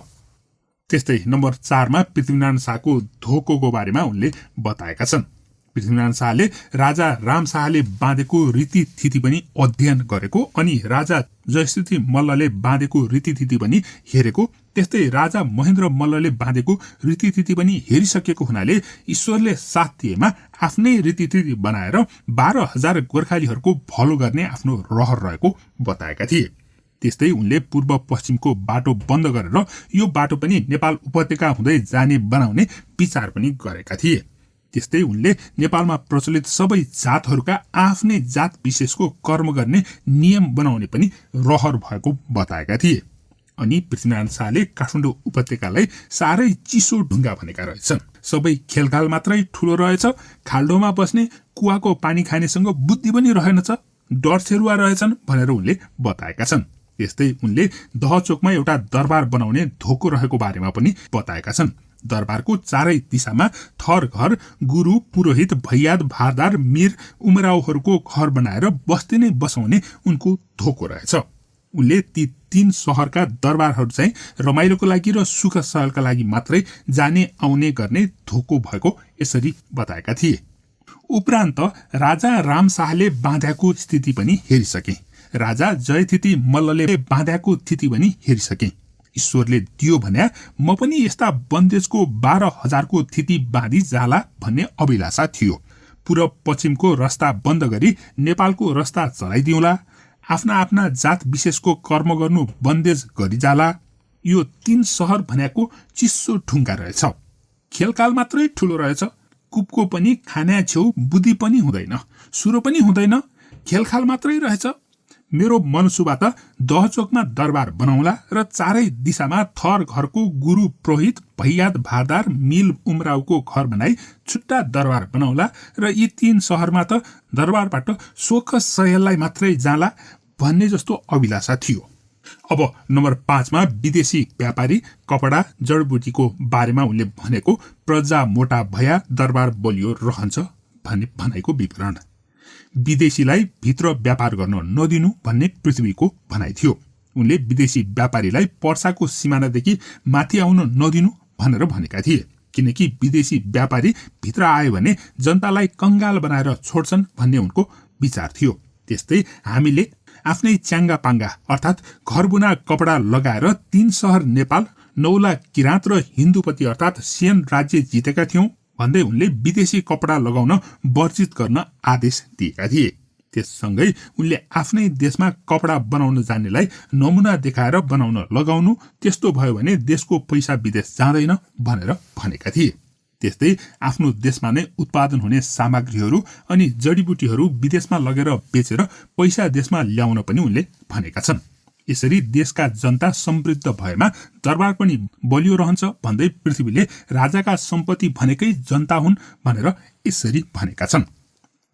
त्यस्तै नम्बर 4 मा पृथ्वीनारायण शाहको धोकोको बारेमा उनले बताएका छन्। पृथ्वीनारायण शाहले राजा राम शाहले बाँधेको रीतिथिति पनि अध्ययन गरेको अनि राजा जयसिंह मल्लले बाँधेको रीतिथिति पनि हेरेको, त्यस्तै राजा महेन्द्र मल्लले बाँधेको रीतिथिति पनि हेरिसकेको हुनाले ईश्वरले साथ दिएमा आफ्नै रीतिथिति बनाएर 12,000 गोर्खालीहरूको भलो गर्ने आफ्नो रहर रहेको बताएका थिए। त्यस्तै उनले पूर्व पश्चिमको बाटो बन्द गरेर यो बाटो पनि नेपाल उपत्यका हुँदै जाने बनाउने विचार पनि गरेका थिए। त्यस्तै उनले नेपालमा प्रचलित सबै जातहरूका आफ्नै जात विशेषको कर्म गर्ने नियम बनाउने पनि रहर भएको बताएका थिए। अनि पृथ्वीनारायण शाहले काठमाडौँ उपत्यकालाई साह्रै चिसो ढुङ्गा भनेका रहेछन्। सबै खेलखाल मात्रै ठुलो रहेछ, खाल्डोमा बस्ने कुवाको पानी खानेसँग बुद्धि पनि रहेनछ, डरछेरुवा रहेछन् भनेर उनले बताएका छन्। त्यस्तै उनले दहचोकमा एउटा दरबार बनाउने धोको रहेको बारेमा पनि बताएका छन्। दरबारको चारै दिशामा थर घर, गुरु, पुरोहित, भैयाद, भारदार, मीर, उमराउहरूको घर बनाएर बस्ती नै बसाउने उनको धोको रहेछ। उनले ती 3 सहरका दरबारहरू चाहिँ रमाइलोको लागि र सुख सहलका लागि मात्रै जाने आउने गर्ने धोको भएको यसरी बताएका थिए। उपरान्त राजा राम शाहले बाँधेको स्थिति पनि हेरिसके, राजा जयथिति मल्लले बाँधेको स्थिति पनि हेरिसके। ईश्वरले दियो भने म पनि यस्ता बन्देजको 12,000 को थिति बाँधी जाला भन्ने अभिलाषा थियो। पूर्व पश्चिमको रस्ता बन्द गरी नेपालको रस्ता चलाइदिउँला, आफ्ना आफ्ना जात विशेषको कर्म गर्नु बन्देज गरी जाला। यो 3 सहर भनेको चिसो ढुङ्गा रहेछ, खेलकाल मात्रै ठुलो रहेछ, कुपको पनि खाना छेउ बुद्धि पनि हुँदैन, सुरो पनि हुँदैन, खेलखाल मात्रै रहेछ। मेरो मनसुबा त दहचोकमा दरबार बनाउला र चारै दिशामा थर घरको गुरु, पुरोहित, भैयाद, भारदार, मिल, उमराउको घर बनाई छुट्टा दरबार बनाउला र यी 3 सहरमा त दरबारबाट सोख सहेललाई मात्रै जाला भन्ने जस्तो अभिलाषा थियो। अब नम्बर 5 मा विदेशी व्यापारी, कपडा, जडबुटीको बारेमा उनले भनेको प्रजा मोटा भया दरबार बलियो रहन्छ भन्ने भनाइको विवरण। विदेशीलाई भित्र व्यापार गर्न नदिनु भन्ने पृथ्वीको भनाइ थियो। उनले विदेशी व्यापारीलाई पर्साको सिमानादेखि माथि आउन नदिनु भनेर भनेका थिए, किनकि विदेशी व्यापारी भित्र आयो भने जनतालाई कंगाल बनाएर छोड्छन् भन्ने उनको विचार थियो। त्यस्तै हामीले आफ्नै च्याङ्गा पाङ्गा अर्थात् घरबुना कपडा लगाएर 3 सहर नेपाल, 9 लाख किराँत र हिन्दुपति अर्थात् सेन राज्य जितेका थियौं भन्दै उनले विदेशी कपडा लगाउन वर्जित गर्न आदेश दिएका थिए। त्यससँगै उनले आफ्नै देशमा कपडा बनाउन जान्नेलाई नमुना देखाएर बनाउन लगाउनु, त्यस्तो भयो भने देशको पैसा विदेश जाँदैन भनेर भनेका थिए। त्यस्तै आफ्नो देशमा नै उत्पादन हुने सामग्रीहरू अनि जडीबुटीहरू विदेशमा लगेर बेचेर पैसा देशमा ल्याउन पनि उनले भनेका छन्। यसरी देशका जनता समृद्ध भएमा दरबार पनि बलियो रहन्छ भन्दै पृथ्वीले राजाका सम्पत्ति भनेकै जनता हुन् भनेर यसरी भनेका छन्।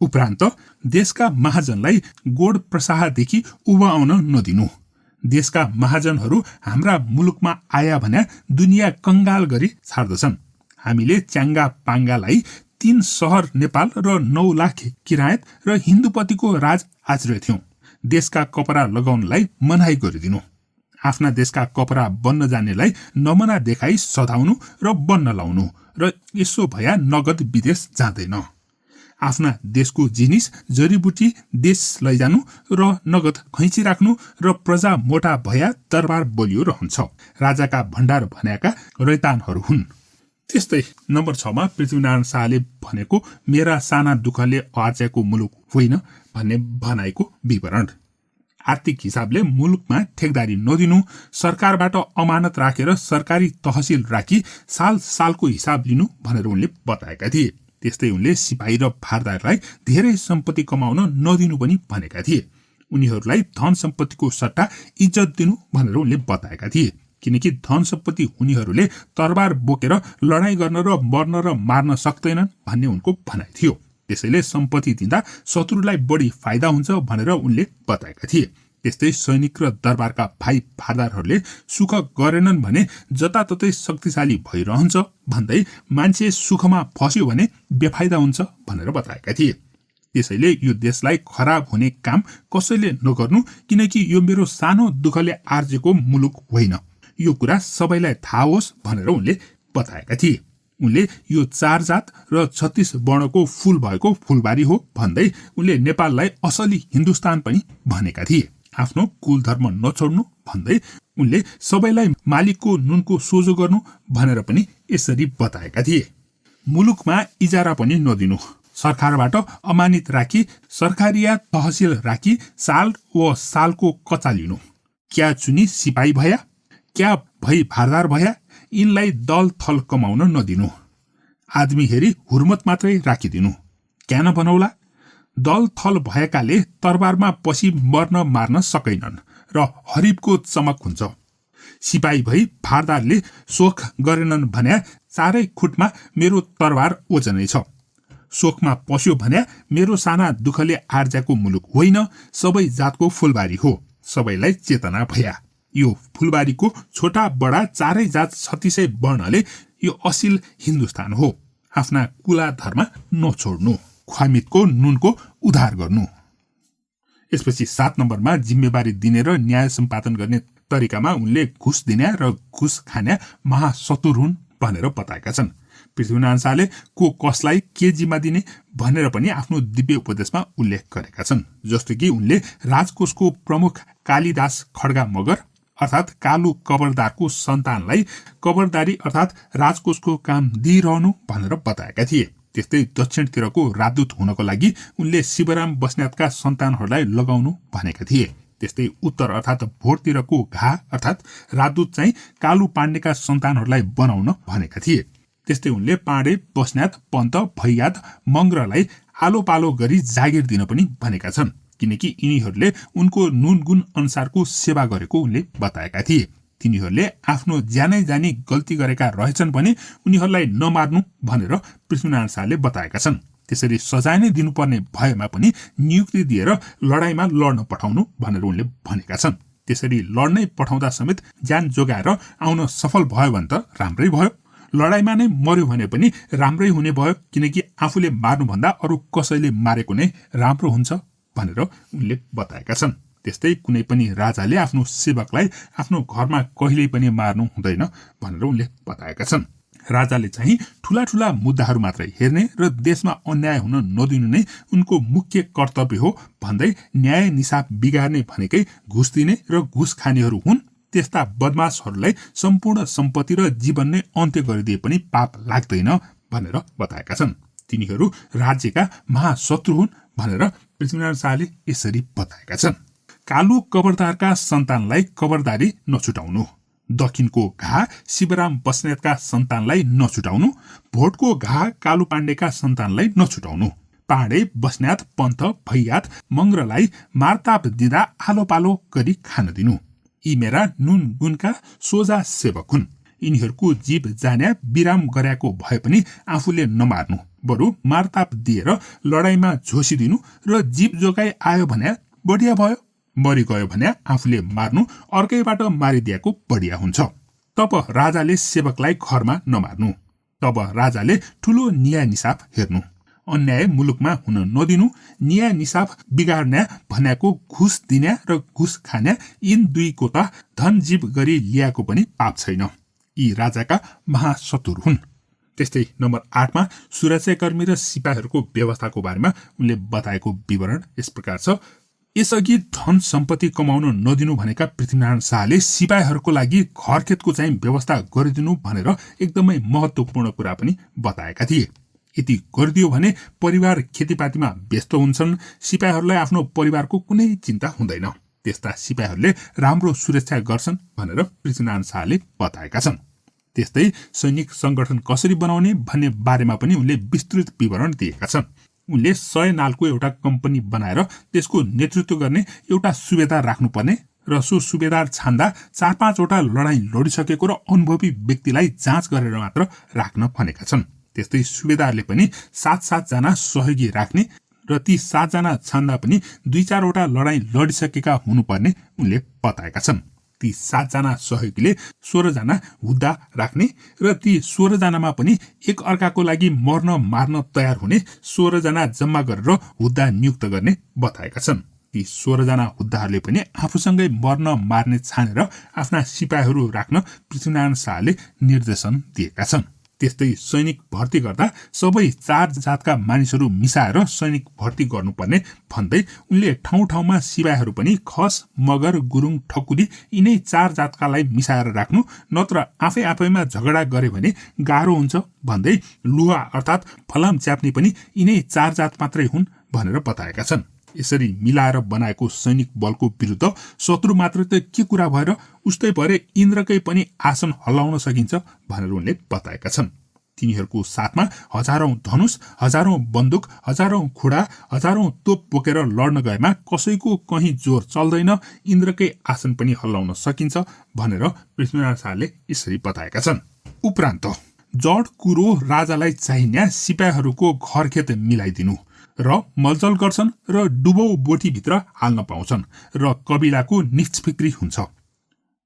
उपरान्त देशका महाजनलाई गोड प्रसाहदेखि उभाउन नदिनु। देशका महाजनहरू हाम्रा मुलुकमा आया भने दुनियाँ कंगाल गरी छाड्दछन्। हामीले च्याङ्गा पाङ्गालाई 3 सहर नेपाल र 9 लाख किरायत र हिन्दुपतिको राज आश्रय थियौं। देशका कपडा लगाउनलाई मनाही गरिदिनु, आफ्ना देशका कपडा बन्न जानेलाई नमना देखाई सधाउनु र बन्न लाउनु र यसो भया नगद विदेश जाँदैन। आफ्ना देशको जिनिस जडीबुटी देश लैजानु र नगद खैँची राख्नु र प्रजा मोटा भया दरबार बलियो रहन्छ। राजाका भण्डार भन्याका रैतानहरू हुन्। त्यस्तै नम्बर 6 मा पृथ्वीनारायण शाहले भनेको मेरा साना दुःखले आर्जेको मुलुक होइन भन्ने भनाइको विवरण। आर्थिक हिसाबले मुलुकमा ठेकदारी नदिनु, सरकारबाट अमानत राखेर सरकारी तहसिल राखी सालको हिसाब लिनु भनेर उनले बताएका थिए। त्यस्तै उनले सिपाही र भारदारलाई धेरै सम्पत्ति कमाउन नदिनु पनि भनेका थिए। उनीहरूलाई धन सम्पत्तिको सट्टा इज्जत दिनु भनेर उनले बताएका थिए, किनकि धन सम्पत्ति हुनेहरूले तरबार बोकेर लडाईँ गर्न र मर्न र मार्न सक्दैनन् भन्ने उनको भनाइ थियो। त्यसैले सम्पत्ति दिँदा शत्रुलाई बढी फाइदा हुन्छ भनेर उनले बताएका थिए। त्यस्तै सैनिक र दरबारका भाइ भारदारहरूले सुख गरेनन् भने जताततै शक्तिशाली भइरहन्छ भन्दै मान्छे सुखमा फस्यो भने बेफाइदा हुन्छ भनेर बताएका थिए। त्यसैले यो देशलाई खराब हुने काम कसैले नगर्नु, किनकि यो मेरो सानो दुःखले आर्जेको मुलुक होइन, यो कुरा सबैलाई थाहा होस् भनेर उनले बताएका थिए। उनले यो 4 जात र 36 वर्णको फूल भएको फूलबारी हो भन्दै उनले नेपाललाई असली हिन्दुस्तान पनि भनेका थिए। आफ्नो कुल धर्म नछोड्नु भन्दै उनले सबैलाई मालिकको नुनको सोझो गर्नु भनेर पनि यसरी बताएका थिए। मुलुकमा इजारा पनि नदिनु, सरकारबाट अमानित राखी सरकारिया तहसिल राखी साल व सालको कच्चा लिनु, क्या चुनी सिपाही भया क्या भई भारदार भया यिनलाई दल थल कमाउन नदिनु, आदमी हेरी हुर्मत मात्रै राखिदिनु, क्या नबनौला, दल थल भएकाले तरबारमा पछि मर्न मार्न सकैनन् र हरिबको चमक हुन्छ। सिपाही भई भारदारले सोख गरेनन् भन्या 4 खुटमा मेरो तरबार ओजनै छ। सोखमा पस्यो भन्या मेरो साना दुःखले आर्जाको मुलुक होइन, सबै जातको फूलबारी हो, सबैलाई चेतना भया। यो फूलबारीको छोटा बडा 4 जात 36 वर्णले यो असिल हिन्दुस्तान हो। आफ्ना कुला धर्म नछोड्नु, ख्वामितको नुनको उद्धार गर्नु। यसपछि 7 नम्बरमा जिम्मेवारी दिने र न्याय सम्पादन गर्ने तरिकामा उनले घुस दिने र घुस खाने महाशत्रु हुन् भनेर बताएका छन्। पृथ्वीनारायण शाहले को कसलाई के जिम्मा दिने भनेर पनि आफ्नो दिव्य उपदेशमा उल्लेख गरेका छन्। जस्तो कि उनले राजकोषको प्रमुख कालिदास खड्गा मगर अर्थात् कालु कबरदारको सन्तानलाई कबरदारी अर्थात् राजकोषको काम दिइरहनु भनेर बताएका थिए। त्यस्तै दक्षिणतिरको राजदूत हुनको लागि उनले शिवराम बस्नेतका सन्तानहरूलाई लगाउनु भनेका थिए। त्यस्तै उत्तर अर्थात् भोटतिरको घा अर्थात् राजदूत चाहिँ कालु पाण्डेका सन्तानहरूलाई बनाउन भनेका थिए। त्यस्तै उनले पाण्डे बस्नेत पन्त भैयाद मङ्ग्रलाई आलो पालो गरी जागिर दिन पनि भनेका छन्, किनकि यिनीहरूले उनको नुन गुण अनुसारको सेवा गरेको उनले बताएका थिए। तिनीहरूले आफ्नो ज्यानै जानी गल्ती गरेका रहेछन् भने उनीहरूलाई नमार्नु भनेर पृथ्वीनारायण शाहले बताएका छन्। त्यसरी सजाय नै दिनुपर्ने भएमा पनि नियुक्ति दिएर लडाईँमा लड्न पठाउनु भनेर उनले भनेका छन्। त्यसरी लड्नै पठाउँदा समेत ज्यान जोगाएर आउन सफल भयो भने त राम्रै भयो, लडाईँमा नै मर्यो भने पनि राम्रै हुने भयो, किनकि आफूले मार्नुभन्दा अरू कसैले मारेको नै राम्रो हुन्छ भनेर उनले बताएका छन्। त्यस्तै कुनै पनि राजाले आफ्नो सेवकलाई आफ्नो घरमा कहिल्यै पनि मार्नु हुँदैन भनेर उनले बताएका छन्। राजाले चाहिँ ठूला ठूला मुद्दाहरू मात्रै हेर्ने र देशमा अन्याय हुन नदिनु नै उनको मुख्य कर्तव्य हो भन्दै न्याय निसाब बिगार्ने भनेकै घुस दिने र घुस खानेहरू हुन्। त्यस्ता बदमाशहरूलाई सम्पूर्ण सम्पत्ति र जीवन नै अन्त्य गरिदिए पनि पाप लाग्दैन भनेर बताएका छन्। तिनीहरू राज्यका महाशत्रु हुन् भनेर पृथ्वीनारायण शाहले यसरी बताएका छन्। कालु कबरदारका सन्तानलाई कबरदारी नछुटाउनु, दक्षिणको घा शिवराम बस्नेतका सन्तानलाई नछुटाउनु, भोटको घा कालु पाण्डेका सन्तानलाई नछुटाउनु, पाण्डे बस्नेत पन्थ भैयात मङ्ग्रलाई मारताप दिँदा आलो पालो गरी खान दिनु। यी मेरा नुन गुणका सोझा सेवक हुन्। यिनीहरूको जीव जान्या विराम गरेको भए पनि आफूले नमार्नु, बरु मारताप दिएर लडाईँमा झोसिदिनु र जीव जोगाई आयो भने बढिया भयो, मरि गयो भने आफूले मार्नु, अर्कैबाट मारिदिएको बढिया हुन्छ। तब राजाले सेवकलाई घरमा नमार्नु, तब राजाले ठूलो न्याय निसाब हेर्नु। अन्याय मुलुकमा हुन नदिनु, न्याय निसाफ बिगार्ने भन्याको घुस दिने र घुस खाने यिन दुईको त धन जीव गरी ल्याएको पनि पाप छैन। यी राजाका महाशत्रु हुन्। त्यस्तै नम्बर 8 मा सुरक्षाकर्मी र सिपाहीहरूको व्यवस्थाको बारेमा उनले बताएको विवरण यस प्रकार छ। यसअघि धन सम्पत्ति कमाउन नदिनु भनेका पृथ्वीनारायण शाहले सिपाहीहरूको लागि घरखेतको चाहिँ व्यवस्था गरिदिनु भनेर एकदमै महत्त्वपूर्ण कुरा पनि बताएका थिए। यति गरिदियो भने परिवार खेतीपातीमा व्यस्त हुन्छन्, सिपाहीहरूलाई आफ्नो परिवारको कुनै चिन्ता हुँदैन, त्यस्ता सिपाहीहरूले राम्रो सुरक्षा गर्छन् भनेर पृथ्वीनारायण शाहले बताएका छन्। त्यस्तै सैनिक संगठन कसरी बनाउने भन्ने बारेमा पनि उनले विस्तृत विवरण दिएका छन्। उनले 100 नालको एउटा कम्पनी बनाएर त्यसको नेतृत्व गर्ने एउटा सुबेदार राख्नुपर्ने र सो सुबेदार छान्दा 4-5 वटा लडाईँ लडिसकेको र अनुभवी व्यक्तिलाई जाँच गरेर मात्र राख्न भनेका छन्। त्यस्तै सुबेदारले पनि 7-7 जना सहयोगी राख्ने र ती 7 जना छान्दा पनि 2-4 वटा लडाईँ लडिसकेका हुनुपर्ने उनले बताएका छन्। ती 7 जना सहयोगीले 16 जना हुद्दा राख्ने र ती 16 जनामा पनि एक अर्काको लागि मर्न मार्न तयार हुने 16 जना जम्मा गरेर हुद्दा नियुक्त गर्ने बताएका छन्। ती 16 जना हुद्दाहरूले पनि आफूसँगै मर्न मार्ने छानेर आफ्ना सिपाहीहरू राख्न पृथ्वीनारायण शाहले निर्देशन दिएका छन्। त्यस्तै सैनिक भर्ती गर्दा सबै 4 जातका मानिसहरू मिसाएर सैनिक भर्ती गर्नुपर्ने भन्दै उनले ठाउँ ठाउँमा सिपाहीहरू पनि खस, मगर, गुरुङ, ठकुरी यिनै 4 जातकालाई मिसाएर राख्नु, नत्र आफैमा झगडा गरे भने गाह्रो हुन्छ भन्दै लुहा अर्थात् फलाम च्याप्ने पनि यिनै 4 जात मात्रै हुन् भनेर बताएका छन्। यसरी मिलाएर बनाएको सैनिक बलको विरुद्ध शत्रु मात्र त के कुरा भएर उस्तै भएर इन्द्रकै पनि आसन हल्लाउन सकिन्छ भनेर उनले बताएका छन्। तिनीहरूको साथमा हजारौं धनुष, हजारौं बन्दुक, हजारौं खुडा, हजारौं तोप बोकेर लड्न गएमा कसैको कहीँ जोर चल्दैन, इन्द्रकै आसन पनि हल्लाउन सकिन्छ भनेर पृथ्वीनारायण शाहले यसरी बताएका छन्। उपरान्त जड कुरो राजालाई चाहिने सिपाहीहरूको घरखेत मिलाइदिनु र मलजल गर्छन् र डुबौ बोटीभित्र हाल्न पाउँछन् र कबिलाको निष्फिक्री हुन्छ।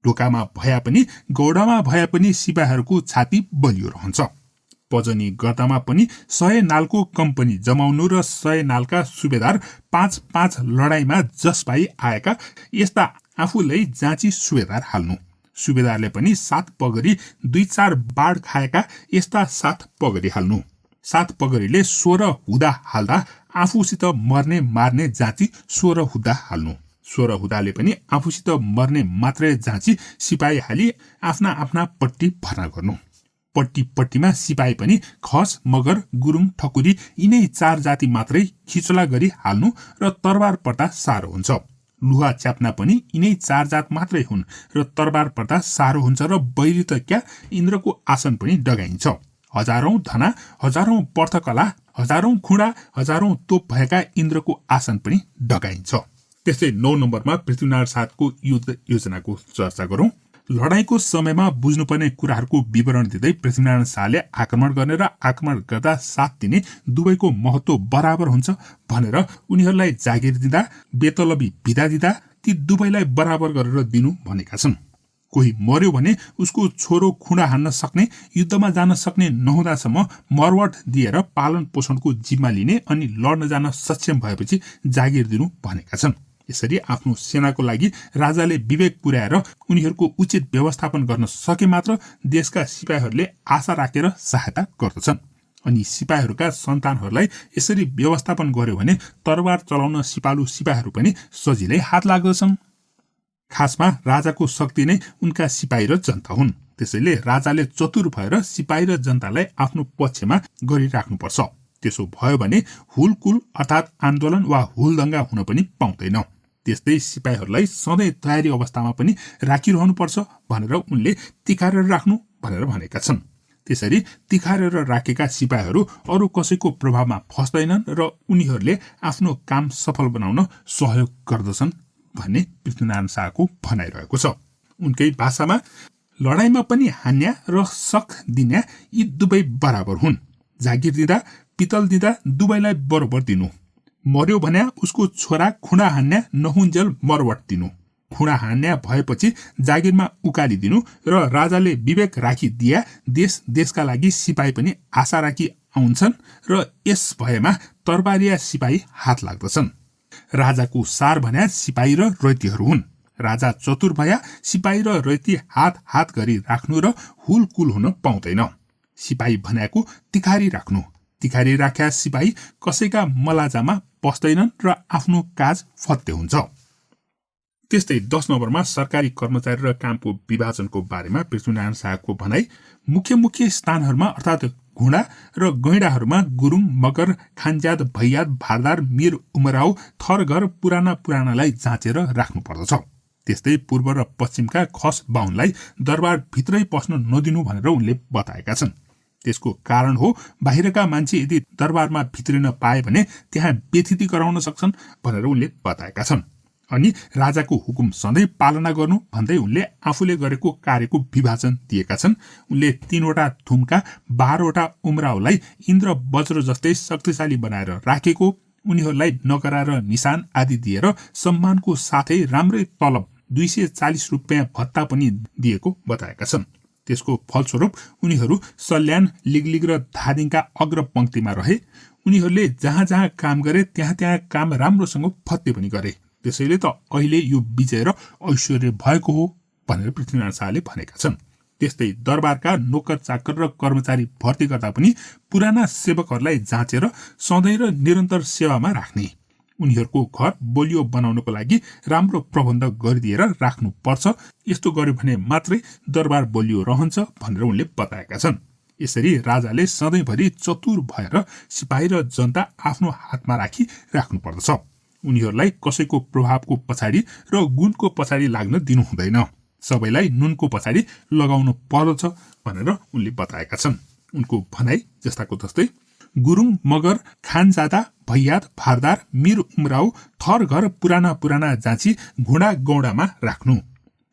ढोकामा भए पनि गौडामा भए पनि सिपाहीहरूको छाती बलियो रहन्छ। पजनी गर्दामा पनि 100 नालको कम्पनी जमाउनु र 100 नालका सुबेदार 5-5 लडाईँमा जसपाई आएका यस्ता आफूलाई जाँची सुबेदार हाल्नु। सुबेदारले पनि 7 पगरी 2-4 बाढ खाएका यस्ता 7 पगरी हाल्नु। 7 पगरीले 16 हुँदा हाल्दा आफूसित मर्ने मार्ने जाँची 16 हुँदा हाल्नु। 16 हुँदाले पनि आफूसित मर्ने मात्रै जाँची सिपाही हाली आफ्ना पट्टी भर्ना गर्नु। पट्टीमा सिपाही पनि खस, मगर, गुरुङ, ठकुरी यिनै 4 जाति मात्रै खिचला गरी हाल्नु र तरबार पर्दा साह्रो हुन्छ। लुहा च्याप्ना पनि यिनै 4 जात मात्रै हुन् र तरबार पर्दा साह्रो हुन्छ र बैरी त क्या इन्द्रको आसन पनि डगाइन्छ। हजारौं धना, हजारौं पर्थकला, हजारौं खुडा, हजारौं तोप भएका इन्द्रको आसन पनि डगाइन्छ। त्यस्तै 9 नम्बरमा पृथ्वीनारायण शाहको युद्ध योजनाको चर्चा गरौं। लडाईँको समयमा बुझ्नुपर्ने कुराहरूको विवरण दिँदै पृथ्वीनारायण शाहले आक्रमण गर्ने र आक्रमण गर्दा साथ दिने दुवैको महत्त्व बराबर हुन्छ भनेर उनीहरूलाई जागिर दिँदा, बेतलबी बिदा दिँदा ती दुवैलाई बराबर गरेर दिनु भनेका छन्। कोही मर्यो भने उसको छोरो खुँडा हान्न सक्ने, युद्धमा जान सक्ने नहुँदासम्म मरवट दिएर पालन पोषणको जिम्मा लिने अनि लड्न जान सक्षम भएपछि जागिर दिनु भनेका छन्। यसरी आफ्नो सेनाको लागि राजाले विवेक पुर्याएर उनीहरूको उचित व्यवस्थापन गर्न सके मात्र देशका सिपाहीहरूले आशा राखेर सहायता गर्दछन्। अनि सिपाहीहरूका सन्तानहरूलाई यसरी व्यवस्थापन गर्यो भने तरबार चलाउन सिपालु सिपाहीहरू पनि सजिलै हात लाग्दछन्। खासमा राजाको शक्ति नै उनका सिपाही र जनता हुन्। त्यसैले राजाले चतुर भएर सिपाही र जनतालाई आफ्नो पक्षमा गरिराख्नुपर्छ। त्यसो भयो भने हुलकुल अर्थात् आन्दोलन वा हुलदङ्गा हुन पनि पाउँदैन। त्यस्तै सिपाहीहरूलाई सधैँ तयारी अवस्थामा पनि राखिरहनुपर्छ भनेर उनले तिखारेर राख्नु भनेर भनेका छन्। त्यसरी तिखारेर राखेका सिपाहीहरू अरू कसैको प्रभावमा फस्दैनन् र उनीहरूले आफ्नो काम सफल बनाउन सहयोग गर्दछन् भन्ने पृथ्वीनारायण शाहको भनाइरहेको छ। उनकै भाषामा लडाईँमा पनि हान्या र सख दिन्या यी दुवै बराबर हुन्। जागिर दिँदा, पितल दिँदा दुवैलाई बरोबर दिनु। मर्यो भन्या उसको छोरा खुँडा हान्या नहुन्जेल मरवट दिनु। खुँडा हान्या भएपछि जागिरमा उकालिदिनु र राजाले विवेक राखी दिया देशका लागि सिपाही पनि आशा राखी आउँछन् र यस भएमा तरबारिया सिपाही हात लाग्दछन्। राजाको सार भन्या सिपाही र रैतीहरू हुन्। राजा चतुर भया सिपाही र रैती हात हात गरी राख्नु र हुलकुल हुन पाउँदैन। सिपाही भन्याको तिखारी राख्नु, तिखारी राख्या सिपाही कसैका मलाजामा पस्दैनन् र आफ्नो काज फत्ते हुन्छ। त्यस्तै 10 नम्बरमा सरकारी कर्मचारी र कामको विभाजनको बारेमा पृथ्वीनारायण शाहको भनाई मुख्य मुख्य स्थानहरूमा अर्थात् घुँडा र गैँडाहरूमा गुरुङ, मगर, खानजात, भैयात, भारदार, मिर, उमराउ, थरघर पुरानालाई जाँचेर राख्नु पर्दछ। त्यस्तै पूर्व र पश्चिमका खस बाहुनलाई दरबार भित्रै पस्न नदिनु भनेर उनले बताएका छन्। त्यसको कारण हो बाहिरका मान्छे यदि दरबारमा भित्रिन पाए भने त्यहाँ बेथिति गराउन सक्छन् भनेर उनले बताएका छन्। अनि राजाको हुकुम सधैँ पालना गर्नु भन्दै उनले आफूले गरेको कार्यको विभाजन दिएका छन्। उनले 3वटा थुम्का 12वटा उमराउलाई इन्द्र वज्र जस्तै शक्तिशाली बनाएर राखेको, उनीहरूलाई नगरा र निशान आदि दिएर सम्मानको साथै राम्रै तलब 240 रुपियाँ भत्ता पनि दिएको बताएका छन्। त्यसको फलस्वरूप उनीहरू सल्यान, लिगलिग र धादिङका अग्रपंक्तिमा रहे। उनीहरूले जहाँ जहाँ काम गरे त्यहाँ काम राम्रोसँग फत्ते पनि गरे। त्यसैले त अहिले यो विजय र ऐश्वर्य भएको हो भनेर पृथ्वीनारायण शाहले भनेका छन्। त्यस्तै दरबारका नोकर चाकर र कर्मचारी भर्ती गर्दा पनि पुराना सेवकहरूलाई जाँचेर सधैँ र निरन्तर सेवामा राख्ने, उनीहरूको घर बलियो बनाउनको लागि राम्रो प्रबन्ध गरिदिएर राख्नुपर्छ। यस्तो गर्यो भने मात्रै दरबार बलियो रहन्छ भनेर उनले बताएका छन्। यसरी राजाले सधैँभरि चतुर भएर सिपाही र जनता आफ्नो हातमा राखी राख्नुपर्दछ। उनीहरूलाई कसैको प्रभावको पछाडि र गुणको पछाडि लाग्न दिनु हुँदैन। सबैलाई नुनको पछाडि लगाउनु पर्दछ भनेर उनले बताएका छन्। उनको भनाई जस्ताको तस्तै गुरुङ, मगर, खानजादा, भैयात, भारदार, मिर, उमराउ, थरघर पुराना जाँची घुँडा गौडामा राख्नु।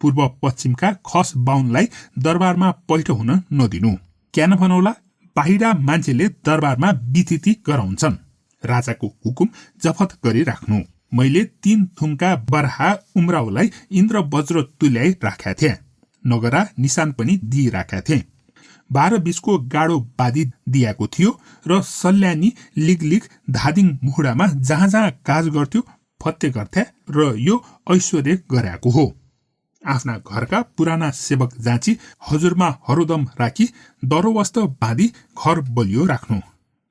पूर्व पश्चिमका खस बाहुनलाई दरबारमा पैठो हुन नदिनु। क्या नभनौला, बाहिरा मान्छेले दरबारमा बिथिति गराउँछन्। राजाको हुकुम जफत गरी राख्नु। मैले 3 थुम्का बरहा उमराउलाई इन्द्र वज्र तुल्याई राख्या थिएँ। नगरा निशान पनि दिइराख्या थिएँ। 12-20 को गाडो बादी दिएको थियो र सल्यानी, लिगलिग, धादिङ, मुखुडामा जहाँ जहाँ काज गर्थ्यो फत्ते गर्थे र यो ऐश्वर्य गराएको हो। आफ्ना घरका पुराना सेवक जाँची हजुरमा हरोदम राखी दरोवस्त बाँधी घर बलियो राख्नु।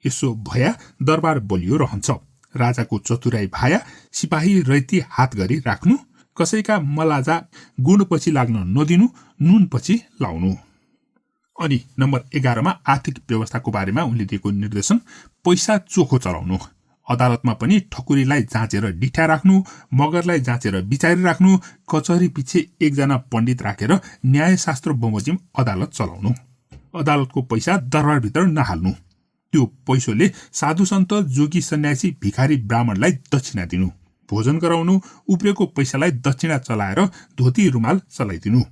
यसो भया दरबार बलियो रहन्छ। राजाको चतुराई भाया सिपाही रैती हात गरी राख्नु। कसैका मलाजा गुणपछि लाग्न नदिनु, नुनपछि लाउनु। अनि नम्बर 11 मा आर्थिक व्यवस्थाको बारेमा उनले दिएको निर्देशन पैसा चोखो चलाउनु। अदालतमा पनि ठकुरीलाई जाँचेर डिठा राख्नु, मगरलाई जाँचेर विचारी राख्नु, कचहरी पछि एकजना पण्डित राखेर न्यायशास्त्र बमोजिम अदालत चलाउनु। अदालतको पैसा दरबारभित्र नहाल्नु। त्यो पैसोले साधु सन्त, जोगी, सन्यासी, भिखारी, ब्राह्मणलाई दक्षिणा दिनु। भोजन गराउनु, उब्रेको पैसालाई दक्षिणा चलाएर धोती रुमाल चलाइदिनु।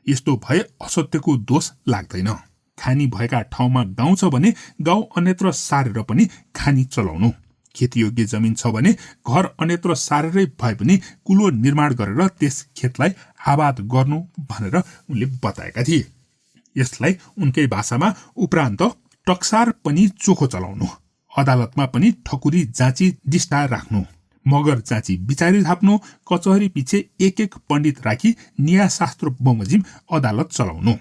यस्तो भए असत्यको दोष लाग्दैन। खानी भएका ठाउँमा गाउँ छ भने गाउँ अन्यत्र सारेर पनि खानी चलाउनु। खेतीयोग्य जमिन छ भने घर अन्यत्र सारेरै भए पनि कुलो निर्माण गरेर त्यस खेतलाई आबाद गर्नु भनेर उनले बताएका थिए। यसलाई उनकै भाषामा उपरान्त टक्सार पनि चोखो चलाउनु। अदालतमा पनि ठकुरी जाँची डिस्टा राख्नु, मगर जाँची विचारी थाप्नु, कचहरी पछि एक पण्डित राखी न्यायशास्त्र बमोजिम अदालत चलाउनु।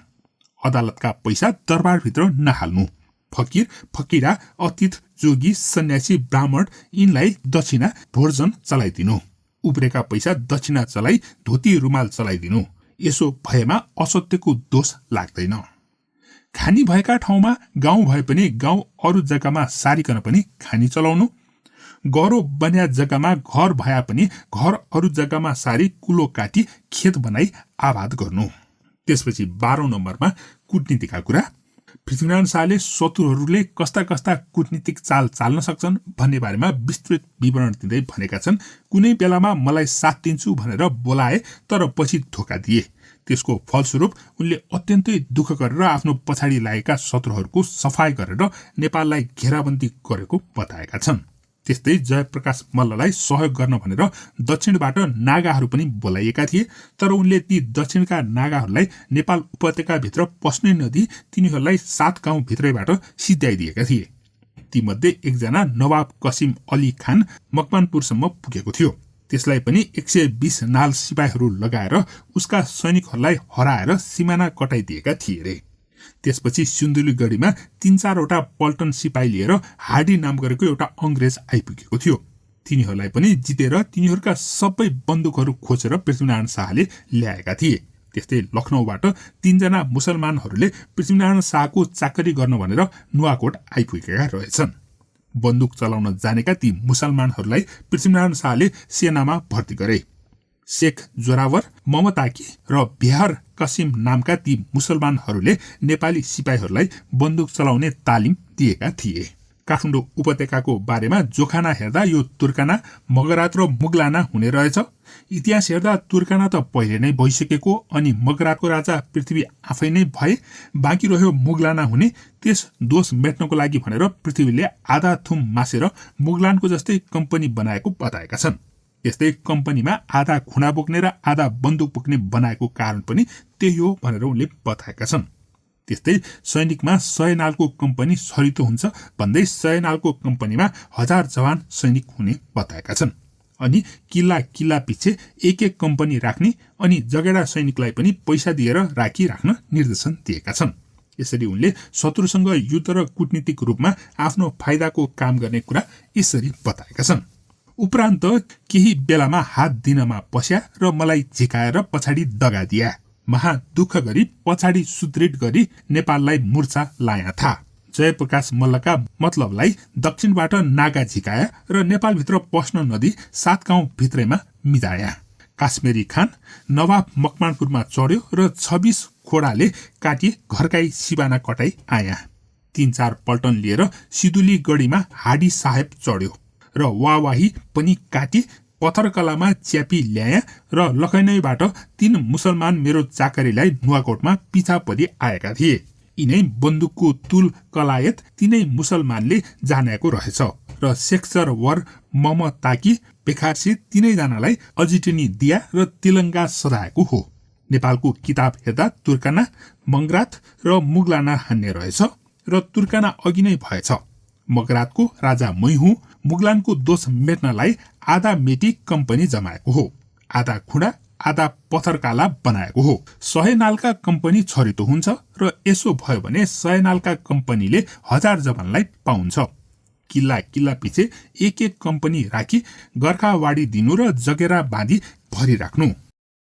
अदालतका पैसा दरबारभित्र नहाल्नु। फकीर, फकीरा, अतिथ, जोगी, सन्यासी, ब्राह्मण यिनलाई दक्षिणा भोजन चलाइदिनु। उब्रेका पैसा दक्षिणा चलाई धोती रुमाल चलाइदिनु। यसो भएमा असत्यको दोष लाग्दैन। खानी भएका ठाउँमा गाउँ भए पनि गाउँ अरू जग्गामा सारिकन पनि खानी चलाउनु। गह्रो बन्या जग्गामा घर भए पनि घर अरू जग्गामा सारी कुलो काटी खेत बनाई आबाद गर्नु। त्यसपछि 12औं नम्बरमा कूटनीतिका कुरा। पृथ्वीनारायण शाहले शत्रुहरूले कस्ता कस्ता कूटनीतिक चाल चाल्न सक्छन् भन्ने बारेमा विस्तृत विवरण दिँदै भनेका छन्। कुनै बेलामा मलाई साथ दिन्छु भनेर बोलाए तर पछि धोका दिए। त्यसको फलस्वरूप उनले अत्यन्तै दुःख गरेर आफ्नो पछाडि लागेका शत्रुहरूको सफाई गरेर नेपाललाई घेराबन्दी गरेको बताएका छन्। त्यस्तै जयप्रकाश मल्ललाई सहयोग गर्न भनेर दक्षिणबाट नागाहरू पनि बोलाइएका थिए, तर उनले ती दक्षिणका नागाहरूलाई नेपाल उपत्यकाभित्र पस्नै नदिई तिनीहरूलाई 7 गाउँ भित्रैबाट सिध्याइदिएका थिए। तीमध्ये एकजना नवाब कसिम अली खान मकवानपुरसम्म पुगेको थियो। त्यसलाई पनि 120 नाल सिपाहीहरू लगाएर उसका सैनिकहरूलाई हराएर सिमाना कटाइदिएका थिए रे। त्यसपछि सिन्धुलीगढीमा 3-4वटा पल्टन सिपाही लिएर हाडी नाम गरेको एउटा अंग्रेज आइपुगेको थियो। तिनीहरूलाई पनि जितेर तिनीहरूका सबै बन्दुकहरू खोजेर पृथ्वीनारायण शाहले ल्याएका थिए। त्यस्तै लखनऊबाट 3 जना मुसलमानहरूले पृथ्वीनारायण शाहको चाकरी गर्न भनेर नुवाकोट आइपुगेका रहेछन्। बन्दुक चलाउन जानेका ती मुसलमानहरूलाई पृथ्वीनारायण शाहले सेनामा भर्ती गरे। शेख जोरावर, ममताकी र बिहार कसिम नामका ती मुसलमानहरूले नेपाली सिपाहीहरूलाई बन्दुक चलाउने तालिम दिएका थिए। काठमाडौँ उपत्यकाको बारेमा जोखाना हेर्दा यो तुर्काना, मगरात र मुगलाना हुने रहेछ। इतिहास हेर्दा तुर्काना त पहिले नै भइसकेको अनि मगरातको राजा पृथ्वी आफै नै भए, बाँकी रह्यो मुगलाना हुने। त्यस दोष मेट्नको लागि भनेर पृथ्वीले आधा थुम मासेर मुगलानको जस्तै कम्पनी बनाएको बताएका छन्। यस्तै कम्पनीमा आधा खुना बोक्ने र आधा बन्दुक बोक्ने बनाएको कारण पनि त्यही हो भनेर उनले बताएका छन्। त्यस्तै सैनिकमा 100 नालको कम्पनी छरितो हुन्छ भन्दै 100 नालको कम्पनीमा 1000 जवान सैनिक हुने बताएका छन्। अनि किल्ला पछि एक कम्पनी राख्ने अनि जगेडा सैनिकलाई पनि पैसा दिएर राखिराख्न निर्देशन दिएका छन्। यसरी उनले शत्रुसँग युद्ध र कूटनीतिक रूपमा आफ्नो फाइदाको काम गर्ने कुरा यसरी बताएका छन्। उपरान्त केही बेलामा हात दिनमा पस्या र मलाई झिकाएर पछाडि दगा दिया। महा दुःख गरी पछाडि सुदृढ गरी नेपाललाई मुर्छा लाया था। जयप्रकाश मल्लका मतलबलाई दक्षिणबाट नागा झिकाया र नेपालभित्र पस्न नदी 7 गाउँ भित्रैमा मिजाया। काश्मीरी खान नवाब मकवानपुरमा चढ्यो र 26 खोडाले काटी घरकाई सिबाना कटाई आया। 3-4 पल्टन लिएर सिन्धुलीगढीमा हाडी साहेब चढ्यो र वावाही पनि काटी पत्थरकलामा च्यापी ल्याए र लखनऊबाट 3 मुसलमान मेरो चाकरीलाई नुवाकोटमा पिछा परि आएका थिए। यिनै बन्दुकको तुल कलायत तिनै मुसलमानले जानेको रहेछ र शेखर वर ममताकी पेखारसी तिनैजनालाई अजिटिनी दिया र तिलङ्गा सजाएको हो। नेपालको किताब हेर्दा तुर्काना, मगरात र मुगलाना हान्ने रहेछ र तुर्काना अघि नै भएछ। मगरातको राजा मै हुँ। मुगलानको दोष मेट्नलाई आधा मेटी कम्पनी जमाएको हो, आधा खुडा आधा पत्थरकाला बनाएको हो। 100 नालका कम्पनी छरितो हुन्छ र यसो भयो भने 100 नालका कम्पनीले 1000 जवानलाई पाउँछ। किल्ला पछि एक कम्पनी राखी गर्खावाडी दिनु र जगेरा बाँधी भरिराख्नु।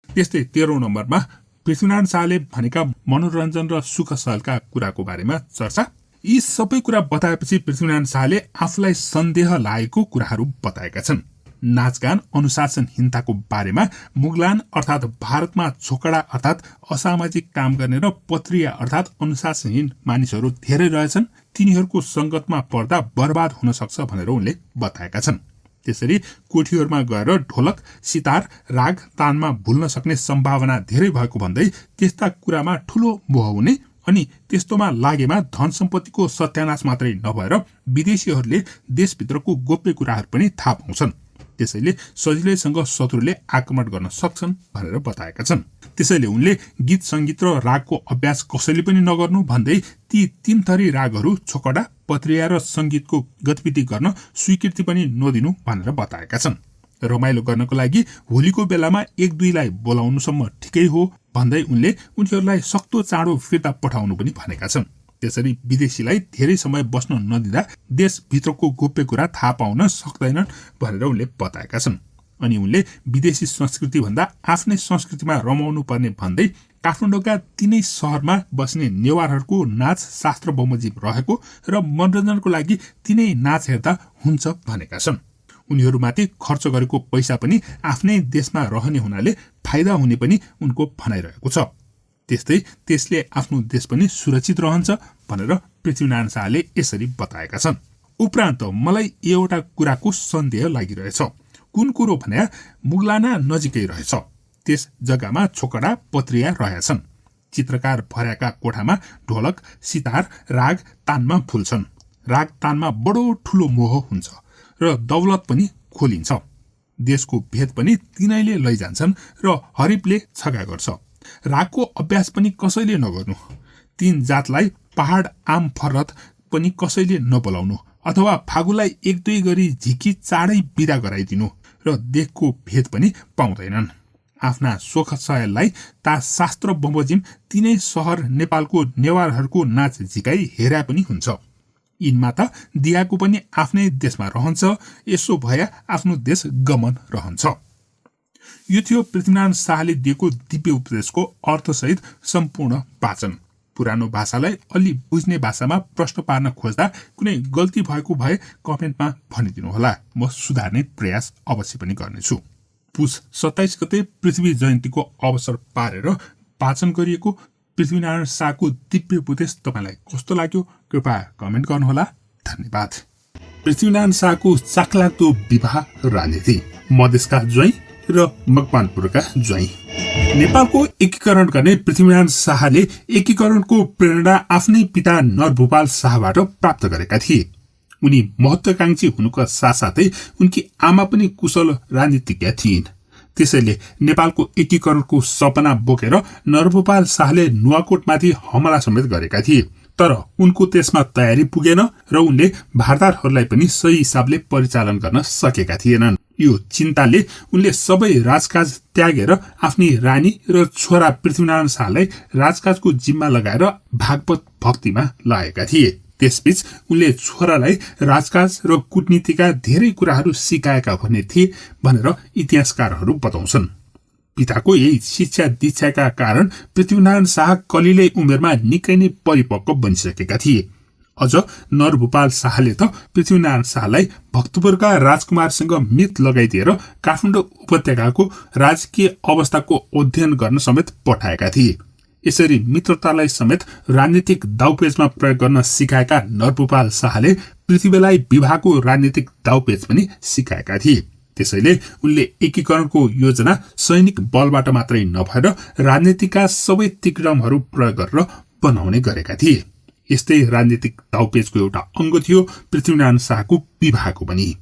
त्यस्तै 13औं नम्बरमा पृथ्वीनारायण शाहले भनेका मनोरञ्जन र सुख सहलका कुराको बारेमा चर्चा। यी सबै कुरा बताएपछि पृथ्वीनारायण शाहले आफूलाई सन्देह लागेको कुराहरू बताएका छन्। नाचगान अनुशासनहीनताको बारेमा मुगलान अर्थात् भारतमा छोकडा अर्थात् असामाजिक काम गर्ने र पत्रिया अर्थात् अनुशासनहीन मानिसहरू धेरै रहेछन्। तिनीहरूको संगतमा पर्दा बर्बाद हुन सक्छ भनेर उनले बताएका छन्। त्यसरी कोठीहरूमा गएर ढोलक, सितार, राग, तानमा भुल्न सक्ने सम्भावना धेरै भएको भन्दै त्यस्ता कुरामा ठूलो मोह हुने अनि त्यस्तोमा लागेमा धन सम्पत्तिको सत्यानाश मात्रै नभएर विदेशीहरूले देशभित्रको गोप्य कुराहरू पनि थाहा पाउँछन्। त्यसैले सजिलैसँग शत्रुले आक्रमण गर्न सक्छन् भनेर बताएका छन्। त्यसैले उनले गीत संगीत र रागको अभ्यास कसैले पनि नगर्नु भन्दै ती 3 थरी रागहरू छोकडा, पत्रिया र संगीतको गतिविधि गर्न स्वीकृति पनि नदिनु भनेर बताएका छन्। रमाइलो गर्नको लागि होलीको बेलामा 1-2लाई बोलाउनुसम्म ठिकै हो भन्दै उनले उनीहरूलाई सक्दो चाँडो फिर्ता पठाउनु पनि भनेका छन्। त्यसरी विदेशीलाई धेरै समय बस्न नदिँदा देशभित्रको गोप्य कुरा थाहा पाउन सक्दैनन् भनेर उनले बताएका छन्। अनि उनले विदेशी संस्कृति भन्दा आफ्नै संस्कृतिमा रमाउनु पर्ने भन्दै काठमाडौँका 3 शहरमा बस्ने नेवारहरूको नाच शास्त्र बमोजिम रहेको र मनोरञ्जनको लागि 3 नाच हेर्दा हुन्छ भनेका छन्। उनीहरूमाथि खर्च गरेको पैसा पनि आफ्नै देशमा रहने हुनाले फाइदा हुने पनि उनको भनाइरहेको छ। त्यस्तै त्यसले आफ्नो देश पनि सुरक्षित रहन्छ भनेर पृथ्वीनारायण शाहले यसरी बताएका छन्। उपरान्त मलाई एउटा कुराको सन्देह लागिरहेछ। कुन कुरो भने मुगलाना नजिकै रहेछ। त्यस जग्गामा छोकडा, पत्रिया रहेछन्। चित्रकार भर्याका कोठामा ढोलक, सितार, राग, तानमा फुल्छन्। राग तानमा बडो ठूलो मोह हुन्छ र दौलत पनि खोलिन्छ। देशको भेद पनि तिनैले लैजान्छन् र हरिपले छगा गर्छ। रागको अभ्यास पनि कसैले नगर्नु। 3 जातलाई पहाड आम फरत पनि कसैले नबोलाउनु। अथवा फागुलाई एक दुई गरी झिकी चाँडै बिदा गराइदिनु र देखको भेद पनि पाउँदैनन्। आफ्ना सोख सयललाई ता शास्त्र बमोजिम तिनै सहर नेपालको नेवारहरूको नाच झिकाई हेरा पनि हुन्छ। यिनमा त दियाको पनि आफ्नै देशमा रहन्छ, यसो भए आफ्नो देश गमन रहन्छ। यो थियो पृथ्वीनारायण शाहले दिएको दिव्य उपदेशको अर्थसहित सम्पूर्ण वाचन। पुरानो भाषालाई अलि बुझ्ने भाषामा प्रश्न पार्न खोज्दा कुनै गल्ती भएको भए कमेन्टमा भनिदिनुहोला, म सुधार्ने प्रयास अवश्य पनि गर्नेछु। पुष 27 गते पृथ्वी जयन्तीको अवसर पारेर वाचन गरिएको पृथ्वीनारायण शाहको दिव्य उपदेश तपाईलाई कस्तो लाग्यो कृपया कमेन्ट गर्नुहोला। धन्यवाद। पृथ्वीनारायण शाहको चाखलाग्दो विवाह राजनीति, मधेसका ज्वाइँ र मकवानपुरका ज्वाइँ। नेपालको एकीकरण गर्ने पृथ्वीनारायण शाहले एकीकरणको प्रेरणा आफ्नै पिता नरभूपाल शाहबाट प्राप्त गरेका थिए। उनी महत्वाकांक्षी हुनुका साथसाथै उनकी आमा पनि कुशल राजनीतिज्ञ थिइन्। त्यसैले नेपालको एकीकरणको सपना बोकेर नरभूपाल शाहले नुवाकोटमाथि हमला समेत गरेका थिए, तर उनको त्यसमा तयारी पुगेन र उनले भारदारहरूलाई पनि सही हिसाबले परिचालन गर्न सकेका थिएनन्। यो चिन्ताले उनले सबै राजकाज त्यागेर आफ्नी रानी र छोरा पृथ्वीनारायण शाहलाई राजकाजको जिम्मा लगाएर भागवत भक्तिमा लागेका थिए। त्यसबीच उनले छोरालाई राजकाज र कूटनीतिका धेरै कुराहरू सिकाएका भन्ने थिए भनेर इतिहासकारहरू बताउँछन्। पिताको यही शिक्षा दीक्षाका कारण पृथ्वीनारायण शाह कलिलै उमेरमा निकै नै परिपक्व बनिसकेका थिए। अझ नरभूपाल शाहले त पृथ्वीनारायण शाहलाई भक्तपुरका राजकुमारसँग मित लगाइदिएर काठमाडौँ उपत्यकाको राजकीय अवस्थाको अध्ययन गर्न समेत पठाएका थिए। यसरी मित्रतालाई समेत राजनीतिक दाउपेचमा प्रयोग गर्न सिकाएका नरभूपाल शाहले पृथ्वीलाई विवाहको राजनीतिक दाउपेच पनि सिकाएका थिए। त्यसैले उनले एकीकरणको योजना सैनिक बलबाट मात्रै नभएर राजनीतिका सबै तिक्रमहरू प्रयोग गरेर बनाउने गरेका थिए। यस्तै राजनीतिक दाउपेचको एउटा अङ्ग थियो पृथ्वीनारायण शाहको विवाहको पनि।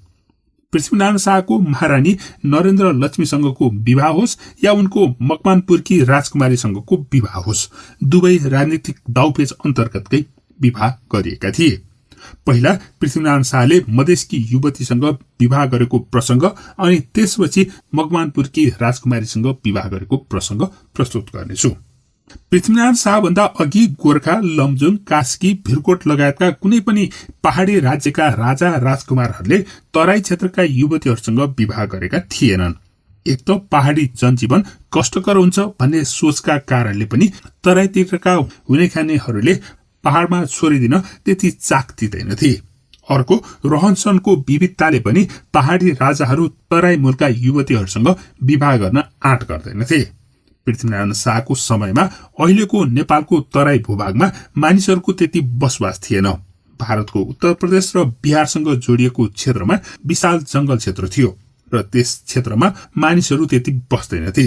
पृथ्वीनारायण शाहको महारानी नरेन्द्र लक्ष्मीसँगको विवाह होस् या उनको मकवानपुरकी राजकुमारीसँगको विवाह होस्, दुवै राजनीतिक दाउपेच अन्तर्गतकै विवाह गरिएका थिए। पहिला पृथ्वीनारायण शाहले मधेसकी युवतीसँग विवाह गरेको प्रसंग अनि त्यसपछि मकवानपुरकी राजकुमारीसँग विवाह गरेको प्रसंग प्रस्तुत गर्नेछु। पृथ्वीनारायण शाहभन्दा अघि गोर्खा, लमजुङ, कास्की, भिरकोट लगायतका कुनै पनि पहाडी राज्यका राजा राजकुमारहरूले तराई क्षेत्रका युवतीहरूसँग विवाह गरेका थिएनन्। एक त पहाडी जनजीवन कष्टकर हुन्छ भन्ने सोचका कारणले पनि तराईतिरका हुने खानेहरूले पहाडमा छोडिदिन त्यति चाख दिँदैनथे। अर्को रहनसहनको विविधताले पनि पहाडी राजाहरू तराई मूलका युवतीहरूसँग विवाह गर्न आँट गर्दैनथे। पृथ्वीनारायण शाहको समयमा अहिलेको नेपालको तराई भूभागमा मानिसहरूको त्यति बसोबास थिएन। भारतको उत्तर प्रदेश र बिहारसँग जोडिएको क्षेत्रमा विशाल जंगल क्षेत्र थियो र त्यस क्षेत्रमा मानिसहरू त्यति बस्दैनथे।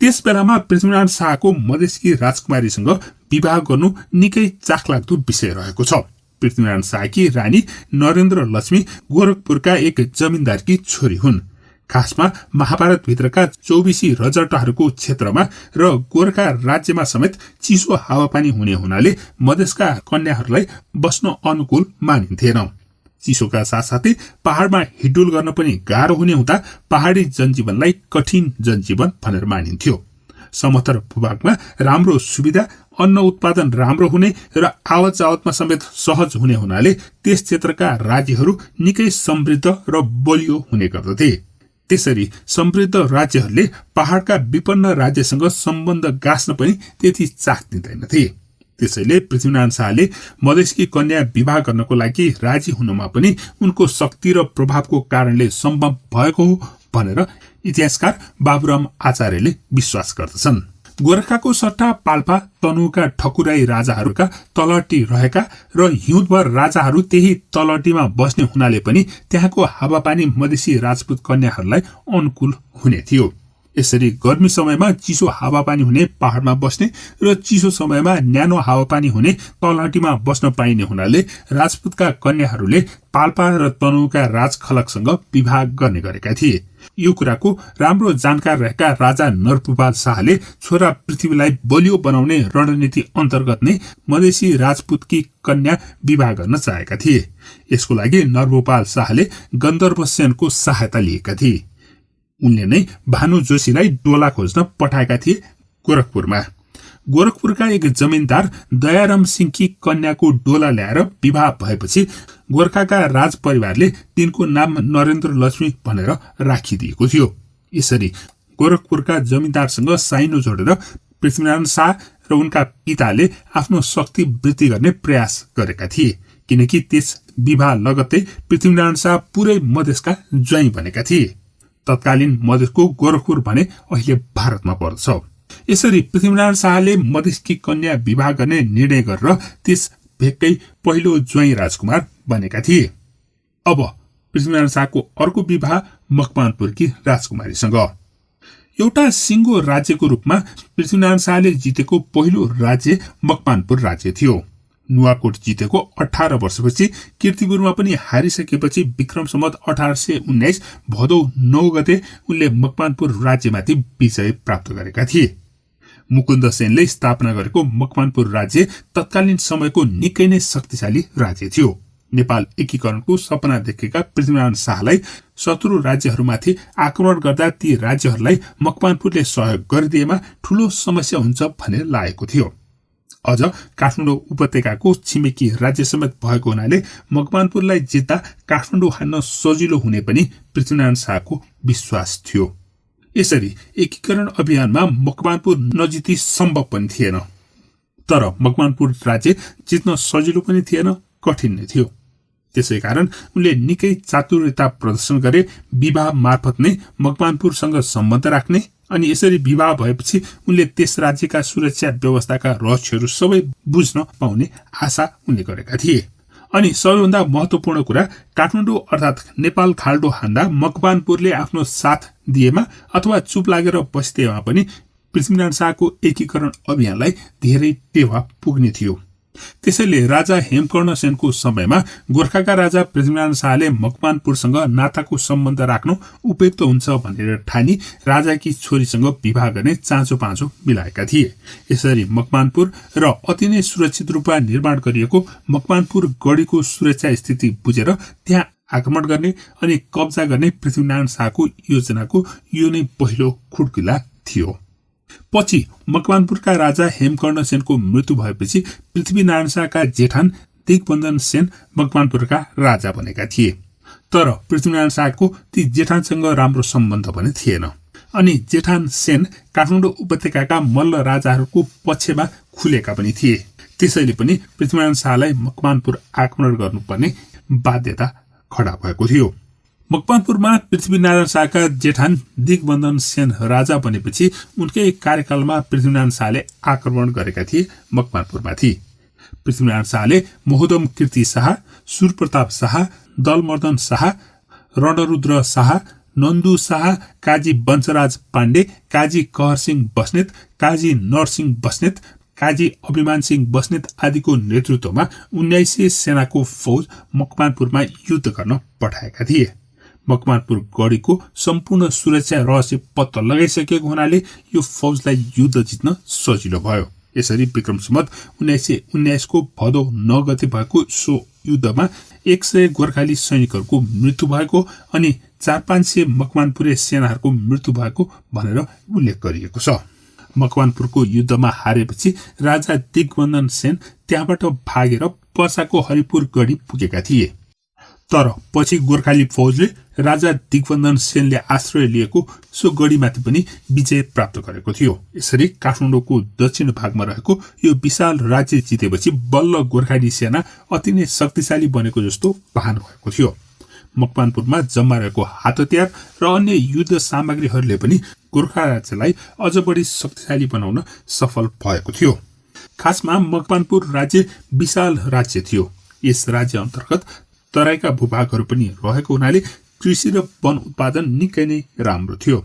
त्यस बेलामा पृथ्वीनारायण शाहको मधेसकी राजकुमारीसँग विवाह गर्नु निकै चाखलाग्दो विषय रहेको छ। पृथ्वीनारायण शाहकी रानी नरेन्द्र लक्ष्मी गोरखपुरका एक जमिनदारकी छोरी हुन्। खासमा महाभारत भित्रका 24 रजटहरूको क्षेत्रमा र गोर्खा राज्यमा समेत चिसो हावापानी हुने हुनाले मधेसका कन्याहरूलाई बस्न अनुकूल मानिन्थेन। चिसोका साथसाथै पहाडमा हिडुल गर्न पनि गाह्रो हुने हुँदा पहाडी जनजीवनलाई कठिन जनजीवन भनेर मानिन्थ्यो। समतल भूभागमा राम्रो सुविधा, अन्न उत्पादन राम्रो हुने र आवत जावतमा समेत सहज हुने हुनाले त्यस क्षेत्रका राज्यहरू निकै समृद्ध र बलियो हुने गर्दथे। त्यसरी समृद्ध राज्यहरूले पहाडका विपन्न राज्यसँग सम्बन्ध गाँस्न पनि त्यति चाख दिँदैनथे। त्यसैले पृथ्वीनारायण शाहले मधेसकी कन्या विवाह गर्नको लागि राजी हुनुमा पनि उनको शक्ति र प्रभावको कारणले सम्भव भएको हो भनेर इतिहासकार बाबुराम आचार्यले विश्वास गर्दछन्। गोरखाको सट्टा पाल्पा, तनहुका ठकुराई राजाहरूका तलटी रहेका र हिउँदभर राजाहरू त्यही तलटीमा बस्ने हुनाले पनि त्यहाँको हावापानी मधेसी राजपूत कन्याहरूलाई अनुकूल हुने थियो। यसरी गर्मी समयमा चिसो हावापानी हुने पहाडमा बस्ने र चिसो समयमा न्यानो हावापानी हुने तलहटीमा बस्न पाइने हुनाले राजपूतका कन्याहरूले पाल्पा र तनहुका राजखलकसँग विवाह गर्ने गरेका थिए। यो कुराको राम्रो जानकार रहेका राजा नरपुपाल शाहले छोरा पृथ्वीलाई बलियो बनाउने रणनीति अन्तर्गत नै मधेसी राजपूतकी कन्या विवाह गर्न चाहेका थिए। यसको लागि नरभूपाल शाहले गन्धर्व सेनको सहायता लिएका थिए। उनले नै भानु जोशीलाई डोला खोज्न पठाएका थिए गोरखपुरमा। गोरखपुरका एक जमिनदार दयाराम सिंहकी कन्याको डोला ल्याएर विवाह भएपछि गोर्खाका राज परिवारले तिनको नाम नरेन्द्र लक्ष्मी भनेर राखिदिएको थियो। यसरी गोरखपुरका जमिनदारसँग साइनो जोडेर पृथ्वीनारायण शाह र उनका पिताले आफ्नो शक्ति वृद्धि गर्ने प्रयास गरेका थिए, किनकि त्यस विवाह लगत्तै पृथ्वीनारायण शाह पुरै मधेसका ज्वाइँ बनेका थिए। तत्कालीन मधेसको गोरखपुर भने अहिले भारतमा पर्दछ। यसरी पृथ्वीनारायण शाहले मधेसकी कन्या विवाह गर्ने निर्णय गरेर त्यस भेककै पहिलो ज्वाइँ राजकुमार बनेका थिए। अब पृथ्वीनारायण शाहको अर्को विवाह मकवानपुरकी राजकुमारीसँग। एउटा सिङ्गो राज्यको रूपमा पृथ्वीनारायण शाहले जितेको पहिलो राज्य मकवानपुर राज्य थियो। नुवाकोट जितेको 18 वर्षपछि कीर्तिपुरमा पनि हारिसकेपछि विक्रम सम्वत 1819 भदौ 9 गते उनले मकवानपुर राज्यमाथि विजय प्राप्त गरेका थिए। मुकुन्द सेनले स्थापना गरेको मकवानपुर राज्य तत्कालीन समयको निकै नै शक्तिशाली राज्य थियो। नेपाल एकीकरणको सपना देखेका पृथ्वीनारायण शाहलाई शत्रु राज्यहरूमाथि आक्रमण गर्दा ती राज्यहरूलाई मकवानपुरले सहयोग गरिदिएमा ठूलो समस्या हुन्छ भनेर लागेको थियो। अझ काठमाडौँ उपत्यकाको छिमेकी राज्य समेत भएको हुनाले मकवानपुरलाई जित्दा काठमाडौँ हान्न सजिलो हुने पनि पृथ्वीनारायण शाहको विश्वास थियो। यसरी एकीकरण अभियानमा मकवानपुर नजिती सम्भव पनि थिएन। तर मकवानपुर राज्य जित्न सजिलो पनि थिएन, कठिन नै थियो। त्यसैकारण उनले निकै चातुर्यता प्रदर्शन गरे। विवाह मार्फत नै मकवानपुरसँग सम्बन्ध राख्ने अनि यसरी विवाह भएपछि उनले त्यस राज्यका सुरक्षा व्यवस्थाका रहस्यहरू सबै बुझ्न पाउने आशा उनले गरेका थिए। अनि सबैभन्दा महत्वपूर्ण कुरा, काठमाडौँ अर्थात् नेपाल खाल्डो हान्दा मकवानपुरले आफ्नो साथ दिएमा अथवा चुप लागेर बस्दिएमा पनि पृथ्वीनारायण शाहको एकीकरण अभियानलाई धेरै टेवा पुग्ने थियो। त्यसैले राजा हेमकर्ण सेनको समयमा गोर्खाका राजा पृथ्वीनारायण शाहले मकवानपुरसँग नाताको सम्बन्ध राख्नु उपयुक्त हुन्छ भनेर ठानी राजाकी छोरीसँग विवाह गर्ने चाँचो पाँचो मिलाएका थिए। यसरी मकवानपुर र अति नै सुरक्षित रूपमा निर्माण गरिएको मकवानपुर गढीको सुरक्षा स्थिति बुझेर त्यहाँ आक्रमण गर्ने अनि कब्जा गर्ने पृथ्वीनारायण शाहको योजनाको यो नै पहिलो खुड्किला थियो। पछि मकवानपुरका राजा हेमकर्ण सेनको मृत्यु भएपछि पृथ्वीनारायण शाहका जेठान दिग्बन्धन सेन मकवानपुरका राजा बनेका थिए। तर पृथ्वीनारायण शाहको ती जेठानसँग राम्रो सम्बन्ध पनि थिएन। अनि जेठान सेन काठमाडौँ उपत्यकाका मल्ल राजाहरूको पक्षमा खुलेका पनि थिए। त्यसैले पनि पृथ्वीनारायण शाहलाई मकवानपुर आक्रमण गर्नुपर्ने बाध्यता खडा भएको थियो। मकवानपुरमा पृथ्वीनारायण शाहका जेठान दिग्बन्धन सेन राजा बनेपछि उनकै कार्यकालमा पृथ्वीनारायण शाहले आक्रमण गरेका थिए मकवानपुरमाथि। पृथ्वीनारायण शाहले महोदम कीर्ति शाह, सूरप्रताप शाह, दलमर्दन शाह, रणरुद्र शाह, नन्दु शाह, काजी वंशराज पाण्डे, काजी कहरसिंह बस्नेत, काजी नरसिंह बस्नेत, काजी अभिमान सिंह बस्नेत आदिको नेतृत्वमा 1900 सेनाको फौज मकवानपुरमा युद्ध गर्न पठाएका थिए। मकवानपुर गढीको सम्पूर्ण सुरक्षा रहस्य पत्ता लगाइसकेको हुनाले यो फौजलाई युद्ध जित्न सजिलो भयो। यसरी विक्रम सम्वत 1919 को भदौ 9 गते भएको सो युद्धमा 100 गोर्खाली सैनिकहरूको मृत्यु भएको अनि 400-500 मकवानपुरे सेनाहरूको मृत्यु भएको भनेर उल्लेख गरिएको छ। मकवानपुरको युद्धमा हारेपछि राजा दिग्बन्धन सेन त्यहाँबाट भागेर पर्साको हरिपुर गढी पुगेका थिए। तर पछि गोर्खाली फौजले राजा दिग्बन्धन सेनले आश्रय लिएको सो गढीमाथि पनि विजय प्राप्त गरेको थियो। यसरी काठमाडौँको दक्षिण भागमा रहेको यो विशाल राज्य जितेपछि बल्ल गोर्खाली सेना अति नै शक्तिशाली बनेको जस्तो भान भएको थियो। मकवानपुरमा जम्मा रहेको हात हतियार र अन्य युद्ध सामग्रीहरूले पनि गोर्खा राज्यलाई अझ बढी शक्तिशाली बनाउन सफल भएको थियो। खासमा मकवानपुर राज्य विशाल राज्य थियो। यस राज्य अन्तर्गत तराईका भूभागहरू पनि रहेको हुनाले कृषि र वन उत्पादन निकै नै राम्रो थियो।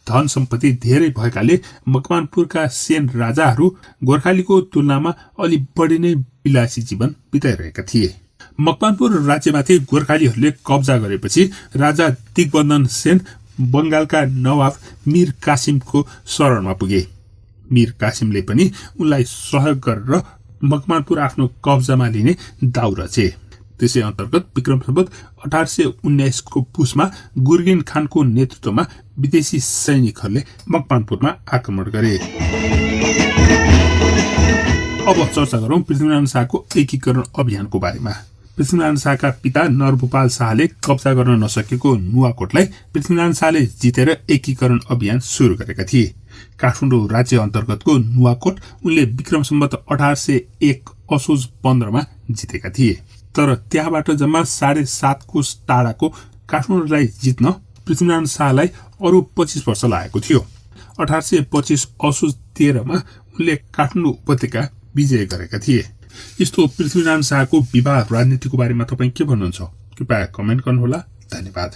धन सम्पत्ति धेरै भएकाले मकवानपुरका सेन राजाहरू गोर्खालीको तुलनामा अलि बढी नै विलासी जीवन बिताइरहेका थिए। मकवानपुर राज्यमाथि गोर्खालीहरूले कब्जा गरेपछि राजा दिग्बन्धन सेन बंगालका नवाब मीर कासिमको शरणमा पुगे। मीर कासिमले पनि उनलाई सहयोग गरेर मकवानपुर आफ्नो कब्जामा लिने दाउ रचे। त्यसै अन्तर्गत विक्रम सम्वत 1819 को पुसमा गुर्गिन खानको नेतृत्वमा विदेशी सैनिकहरूले मकवानपुरमा आक्रमण गरे। अब चर्चा गरौं पृथ्वीनारायण शाहको एकीकरण अभियानको बारेमा। पृथ्वीनारायण शाहका पिता नरभूपाल शाहले कब्जा गर्न नसकेको नुवाकोटलाई पृथ्वीनारायण शाहले जितेर एकीकरण अभियान सुरु गरेका थिए। काठमाडौँ राज्य अन्तर्गतको नुवाकोट उनले विक्रम सम्वत 1801 असोज 15 मा जितेका थिए। तर त्यहाँबाट जम्मा 7.5 कोस टाढाको काठमाडौँलाई जित्न पृथ्वीनारायण शाहलाई अरु 25 वर्ष लागेको थियो। 1825 असोज 13 मा उनले काठमाडौँ उपत्यका विजय गरेका थिए। यस्तो पृथ्वीनारायण शाहको विवाह राजनीतिको बारेमा तपाई के भन्नुहुन्छ? कृपया कमेन्ट गर्नुहोला। धन्यवाद।